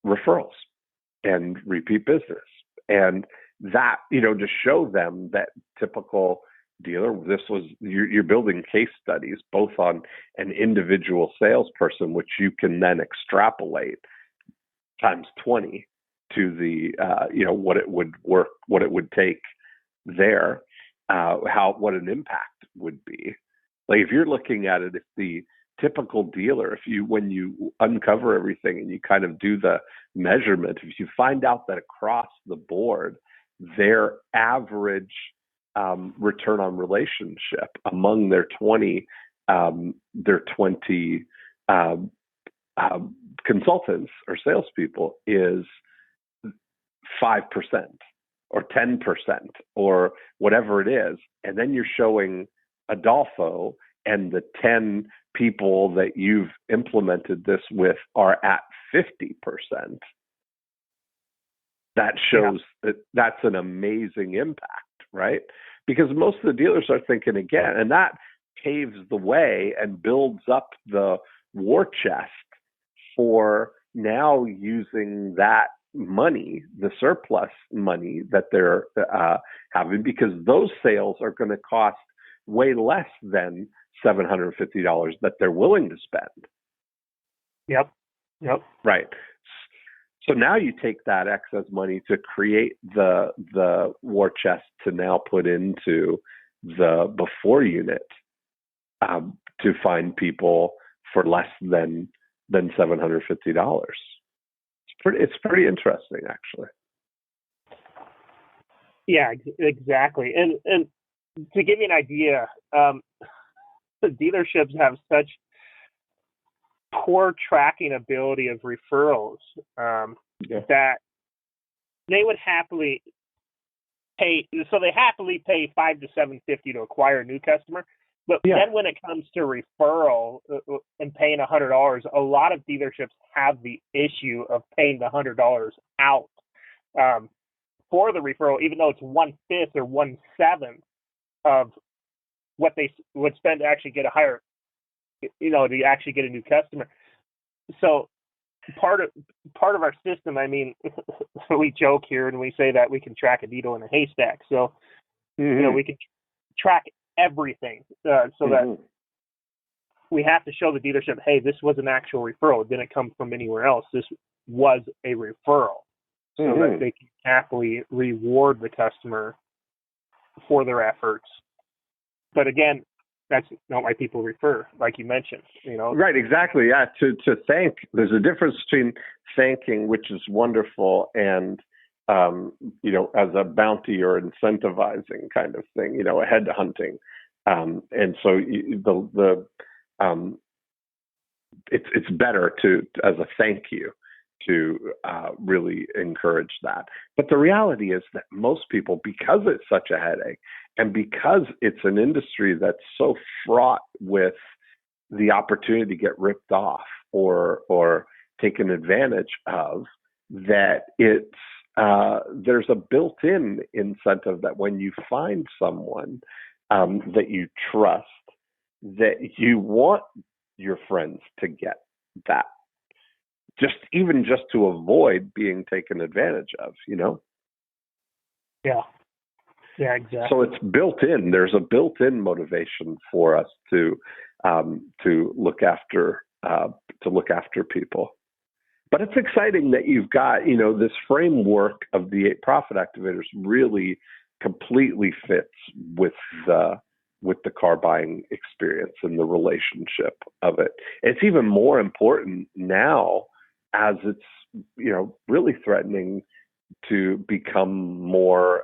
referrals and repeat business. And that, to show them that typical dealer, you're building case studies both on an individual salesperson, which you can then extrapolate times 20 to the, what it would take there, what an impact would be. Like if you're looking at it, if the typical dealer, when you uncover everything and you kind of do the measurement, if you find out that across the board, their average return on relationship among their 20 consultants or salespeople is 5% or 10% or whatever it is, and then you're showing Adolfo and the 10 people that you've implemented this with are at 50%, that shows that that's an amazing impact, right? Because most of the dealers are thinking again, and that paves the way and builds up the war chest for now using that money, the surplus money that they're having, because those sales are going to cost way less than $750 that they're willing to spend. Yep. Right. So now you take that excess money to create the war chest to now put into the before unit to find people for less than $750. It's pretty interesting, actually. Yeah, exactly. And to give you an idea, the dealerships have such poor tracking ability of referrals that they would happily pay. So they happily pay $500 to $750 to acquire a new customer. But then when it comes to referral and paying $100, a lot of dealerships have the issue of paying the $100 out for the referral, even though it's 1/5 or 1/7 of what they would spend to actually get a higher, to actually get a new customer. So part of our system, I mean, we joke here and we say that we can track a needle in a haystack. So, we can track everything that we have to show the dealership, hey, this was an actual referral. It didn't come from anywhere else. This was a referral, so that they can happily reward the customer for their efforts. But again, that's not why people refer, like you mentioned. Right, exactly. Yeah, to thank. There's a difference between thanking, which is wonderful, and as a bounty or incentivizing kind of thing. A head hunting, and so it's better to, as a thank you, to really encourage that. But the reality is that most people, because it's such a headache, and because it's an industry that's so fraught with the opportunity to get ripped off or taken advantage of, that it's there's a built-in incentive that when you find someone that you trust, that you want your friends to get that just to avoid being taken advantage of, Yeah. Yeah, exactly. So it's built in. There's a built-in motivation for us to look after people. But it's exciting that you've got, this framework of the 8 profit activators really completely fits with the car buying experience and the relationship of it. It's even more important now as it's, really threatening to become more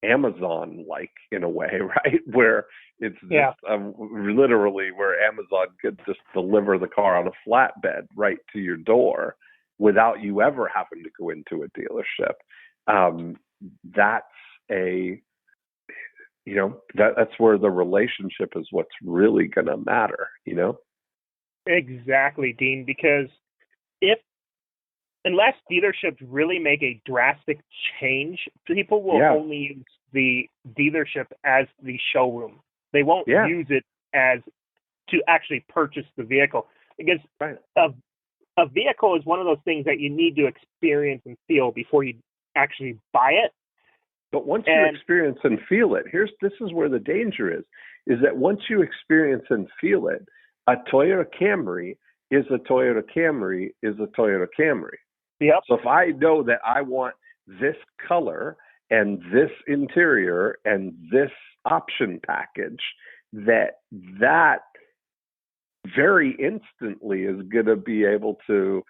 Amazon-like in a way, right? Where it's just literally where Amazon could just deliver the car on a flatbed right to your door without you ever having to go into a dealership. That's that's where the relationship is what's really going to matter, Exactly, Dean, because unless dealerships really make a drastic change, people will only use the dealership as the showroom. They won't use it as to actually purchase the vehicle, because a vehicle is one of those things that you need to experience and feel before you actually buy it. But once you experience and feel it, this is where the danger is that once you experience and feel it, a Toyota Camry is a Toyota Camry is a Toyota Camry. Yep. So if I know that I want this color and this interior and this option package, that very instantly is going to be able to,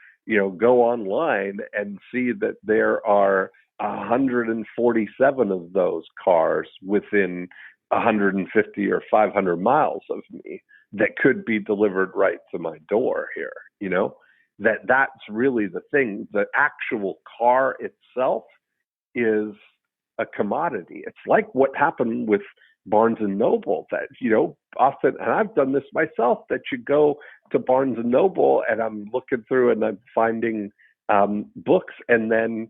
go online and see that there are 147 of those cars within 150 or 500 miles of me that could be delivered right to my door here, that's really the thing. The actual car itself is a commodity. It's like what happened with Barnes and Noble, that, often, and I've done this myself, that you go to Barnes and Noble and I'm looking through and I'm finding books and then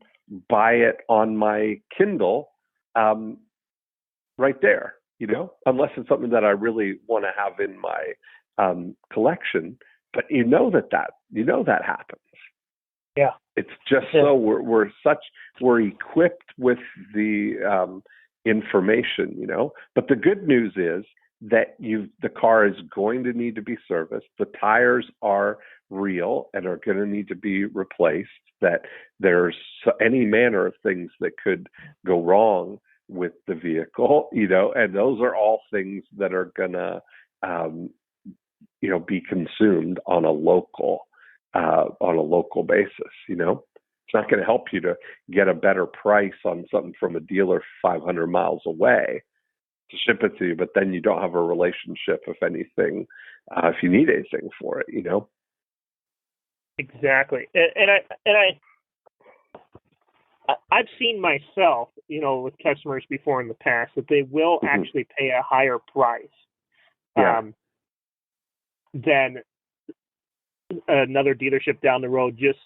buy it on my Kindle right there, unless it's something that I really want to have in my collection. But that happens. Yeah. It's just so we're equipped with the information, But the good news is that the car is going to need to be serviced. The tires are real and are going to need to be replaced. That there's any manner of things that could go wrong with the vehicle, and those are all things that are going to be consumed on a local basis. It's not going to help you to get a better price on something from a dealer 500 miles away to ship it to you, but then you don't have a relationship, if anything, if you need anything for it. Exactly, I've seen myself, with customers before in the past, that they will actually pay a higher price than another dealership down the road, just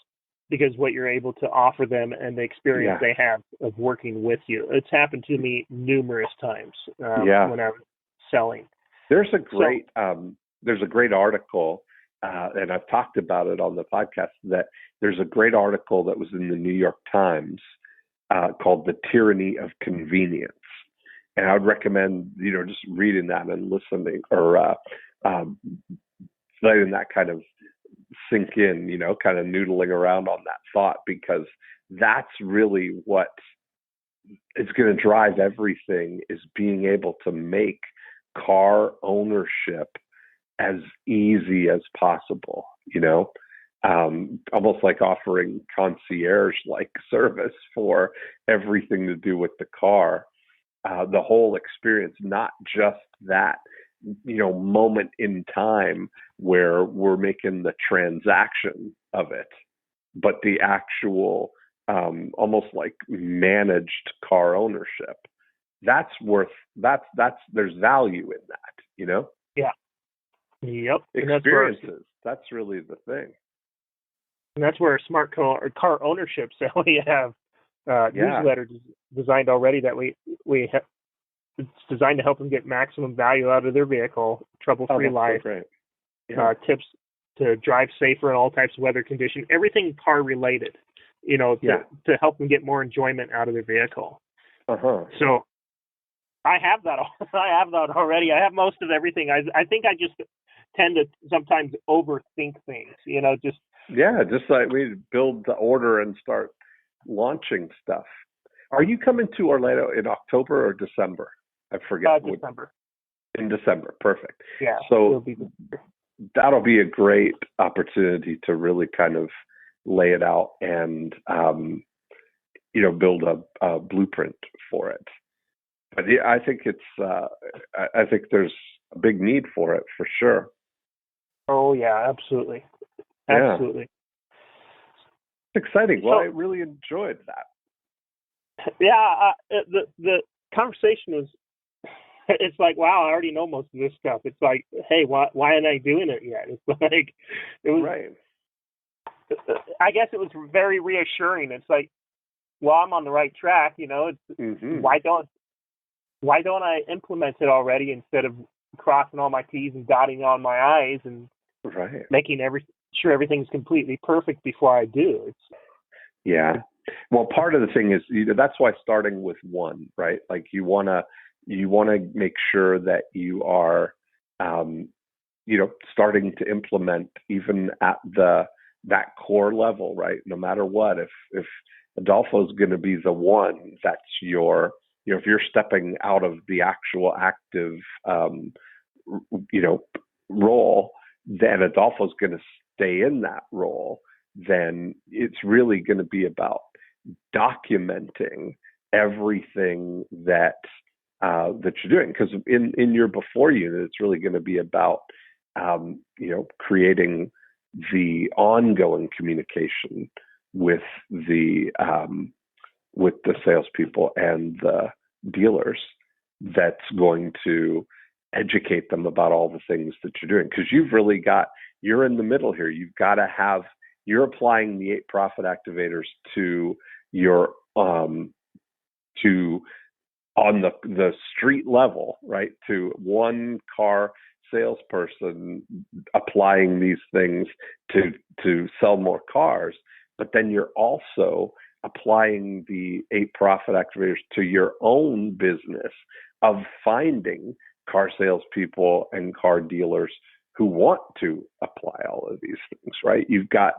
because what you're able to offer them and the experience they have of working with you. It's happened to me numerous times when I was selling. There's a great article, and I've talked about it on the podcast, that there's a great article that was in the New York Times called "The Tyranny of Convenience." And I would recommend, just reading that and listening, or letting that kind of sink in, kind of noodling around on that thought, because that's really what is going to drive everything, is being able to make car ownership as easy as possible, almost like offering concierge-like service for everything to do with the car, the whole experience, not just that moment in time where we're making the transaction of it, but the actual almost like managed car ownership. That's there's value in that, Yeah. Yep. Experiences. That's really the thing. And that's where smart car ownership. So we have newsletters designed already that we have. It's designed to help them get maximum value out of their vehicle, trouble-free life, so to drive safer in all types of weather conditions, everything car related, to help them get more enjoyment out of their vehicle. So I have that. I have that already. I have most of everything. I think I just tend to sometimes overthink things, just like we build the order and start launching stuff. Are you coming to Orlando in October or December? I forget. December. In December. Perfect. Yeah. So that'll be a great opportunity to really kind of lay it out and, build a blueprint for it. But yeah, I think I think there's a big need for it for sure. Oh yeah, absolutely. Absolutely. It's exciting. Well, I really enjoyed that. Yeah. The conversation was, it's like, wow, I already know most of this stuff. It's like, hey, why aren't I doing it yet? It's like, it was, right. I guess it was very reassuring. It's like, well, I'm on the right track, it's, why don't I implement it already instead of crossing all my T's and dotting all my I's and making sure everything's completely perfect before I do. Yeah. Well, part of the thing is, that's why starting with one, right? Like you want to make sure that you are, starting to implement even at that core level, right? No matter what, if Adolfo is going to be the one, that's your, if you're stepping out of the actual active, role, then Adolfo's going to stay in that role. Then it's really going to be about documenting everything that you're doing. Because in your before unit, it's really going to be about creating the ongoing communication with the salespeople and the dealers that's going to educate them about all the things that you're doing. Because you're in the middle here. You're applying the 8 profit activators to your on the street level, right? To one car salesperson applying these things to sell more cars, but then you're also applying the 8 profit activators to your own business of finding car salespeople and car dealers who want to apply all of these things, right? You've got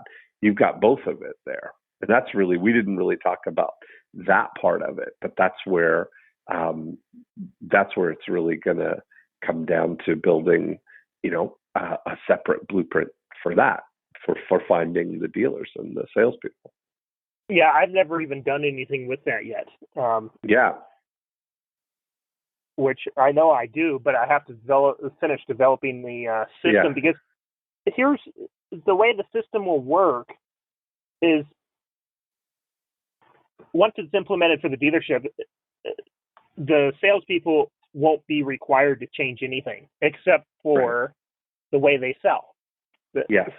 both of it there. And that's really, we didn't really talk about that part of it, but that's where it's really going to come down to building, a separate blueprint for that, for finding the dealers and the salespeople. Yeah, I've never even done anything with that yet. Which I know I do, but I have to finish developing the system, because here's the way the system will work is once it's implemented for the dealership, the salespeople won't be required to change anything except for the way they sell. Yes.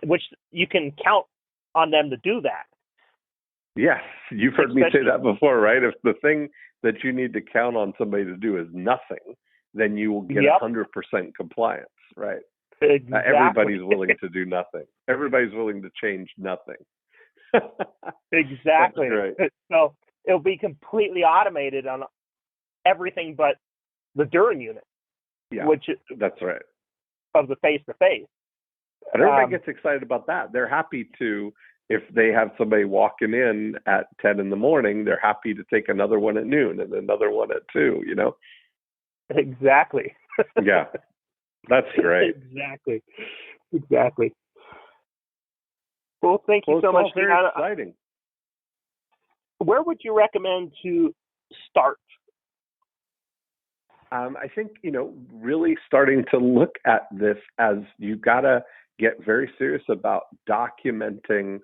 Which you can count on them to do that. Yes, you've heard me say that before, right? If the thing that you need to count on somebody to do is nothing, then you will get 100% compliance, right? Exactly. Everybody's willing to do nothing. Everybody's willing to change nothing. Exactly. Right. So it'll be completely automated on everything but the Duran unit. Yeah, which that's right. Of the face-to-face. And everybody gets excited about that. They're happy to, if they have somebody walking in at 10 in the morning, they're happy to take another one at noon and another one at 2, Exactly. Yeah, that's great. Exactly. Well, thank you so much. Very exciting. Where would you recommend to start? I think, really starting to look at this as you've got to get very serious about documenting,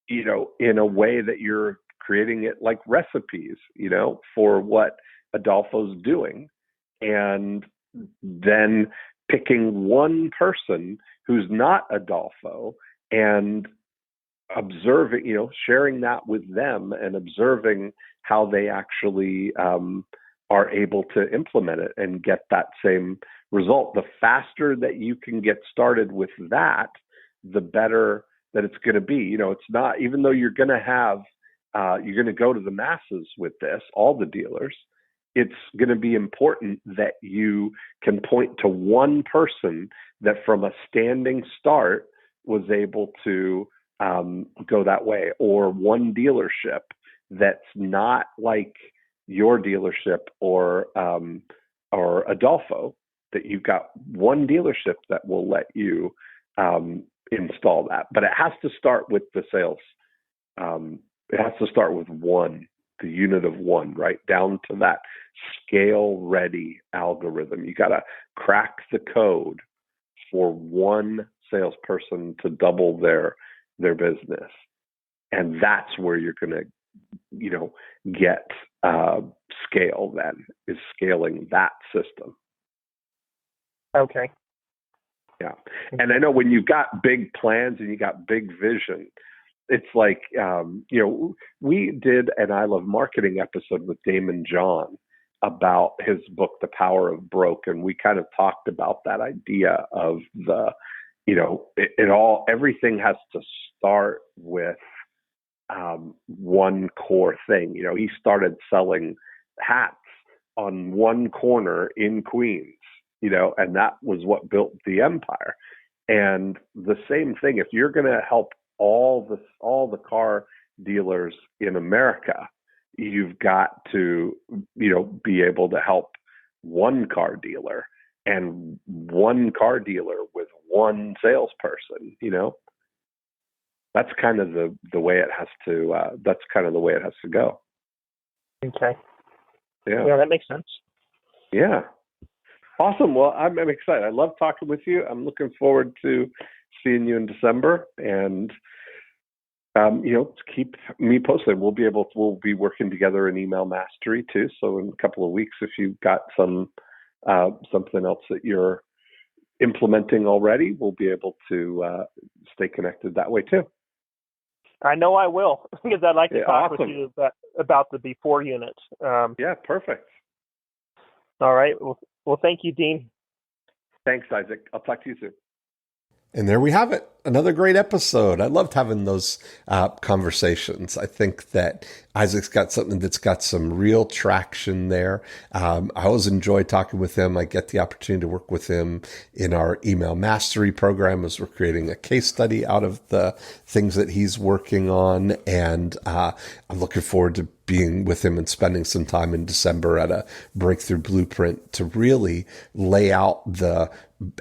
in a way that you're creating it like recipes, for what Adolfo's doing. And then picking one person who's not Adolfo and observing, sharing that with them and observing how they actually are able to implement it and get that same result. The faster that you can get started with that, the better that it's going to be. You know, it's not, even though you're going to have, you're going to go to the masses with this, all the dealers, it's going to be important that you can point to one person that from a standing start was able to go that way, or one dealership that's not like your dealership or Adolfo, that you've got one dealership that will let you install that. But it has to start with the sales. It has to start with one, the unit of one, right down to that scale ready algorithm. You got to crack the code for one salesperson to double their business. And that's where you're going to, you know, get scale then, is scaling that system. Okay. Yeah. And I know when you've got big plans and you got big vision, it's like, you know, we did an I Love Marketing episode with Damon John about his book, The Power of Broke. And we kind of talked about that idea of the, you know, everything has to start with one core thing. You know, he started selling hats on one corner in Queens, you know, and that was what built the empire. And the same thing, if you're going to help all the car dealers in America, you've got to, you know, be able to help one car dealer, and one car dealer with one salesperson. You know, that's kind of the way it has to. That's kind of the way it has to go. Okay. Yeah, that makes sense. Yeah. Awesome. Well, I'm excited. I love talking with you. I'm looking forward to seeing you in December, and you know, keep me posted. We'll be working together in email mastery too. So in a couple of weeks, if you've got something else that you're implementing already, we'll be able to stay connected that way too. I know I will, because I'd like to talk awesome. with you about the before unit. Yeah, perfect. All right. Well, thank you, Dean. Thanks, Isaac. I'll talk to you soon. And there we have it. Another great episode. I loved having those conversations. I think that Isaac's got something that's got some real traction there. I always enjoy talking with him. I get the opportunity to work with him in our email mastery program as we're creating a case study out of the things that he's working on. And I'm looking forward to being with him and spending some time in December at a breakthrough blueprint to really lay out the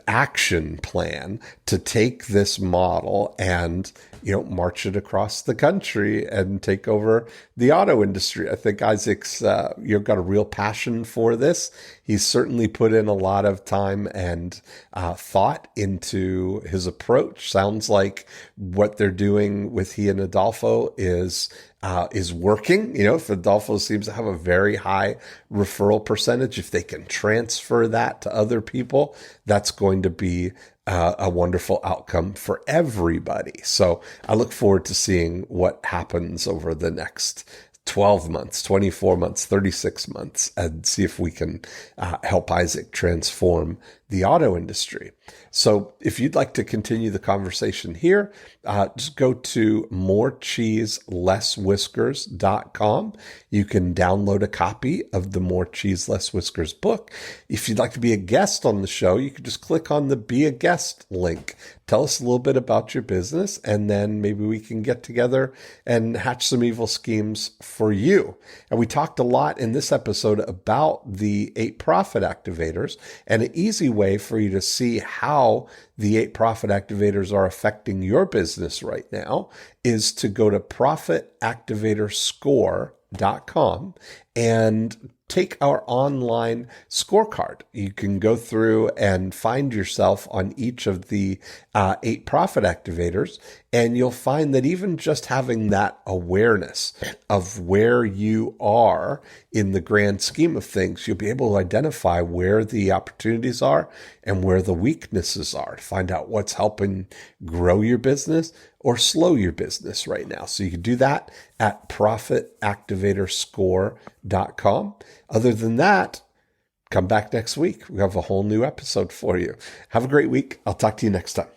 action plan to take this model and, you know, march it across the country and take over the auto industry. I think Isaac's, you've got a real passion for this. He's certainly put in a lot of time and thought into his approach. Sounds like what they're doing with he and Adolfo is working. You know, if Adolfo seems to have a very high referral percentage, if they can transfer that to other people, that's going to be a wonderful outcome for everybody. So I look forward to seeing what happens over the next 12 months, 24 months, 36 months, and see if we can help Isaac transform the auto industry. So if you'd like to continue the conversation here, just go to morecheeselesswhiskers.com. You can download a copy of the More Cheese Less Whiskers book. If you'd like to be a guest on the show, you can just click on the Be a Guest link. Tell us a little bit about your business, and then maybe we can get together and hatch some evil schemes for you. And we talked a lot in this episode about the 8 profit activators, and an easy way for you to see how the 8 profit activators are affecting your business right now is to go to profitactivatorscore.com and take our online scorecard. You can go through and find yourself on each of the 8 profit activators, and you'll find that even just having that awareness of where you are in the grand scheme of things, you'll be able to identify where the opportunities are and where the weaknesses are to find out what's helping grow your business or slow your business right now. So you can do that at profitactivatorscore.com. Other than that, come back next week. We have a whole new episode for you. Have a great week. I'll talk to you next time.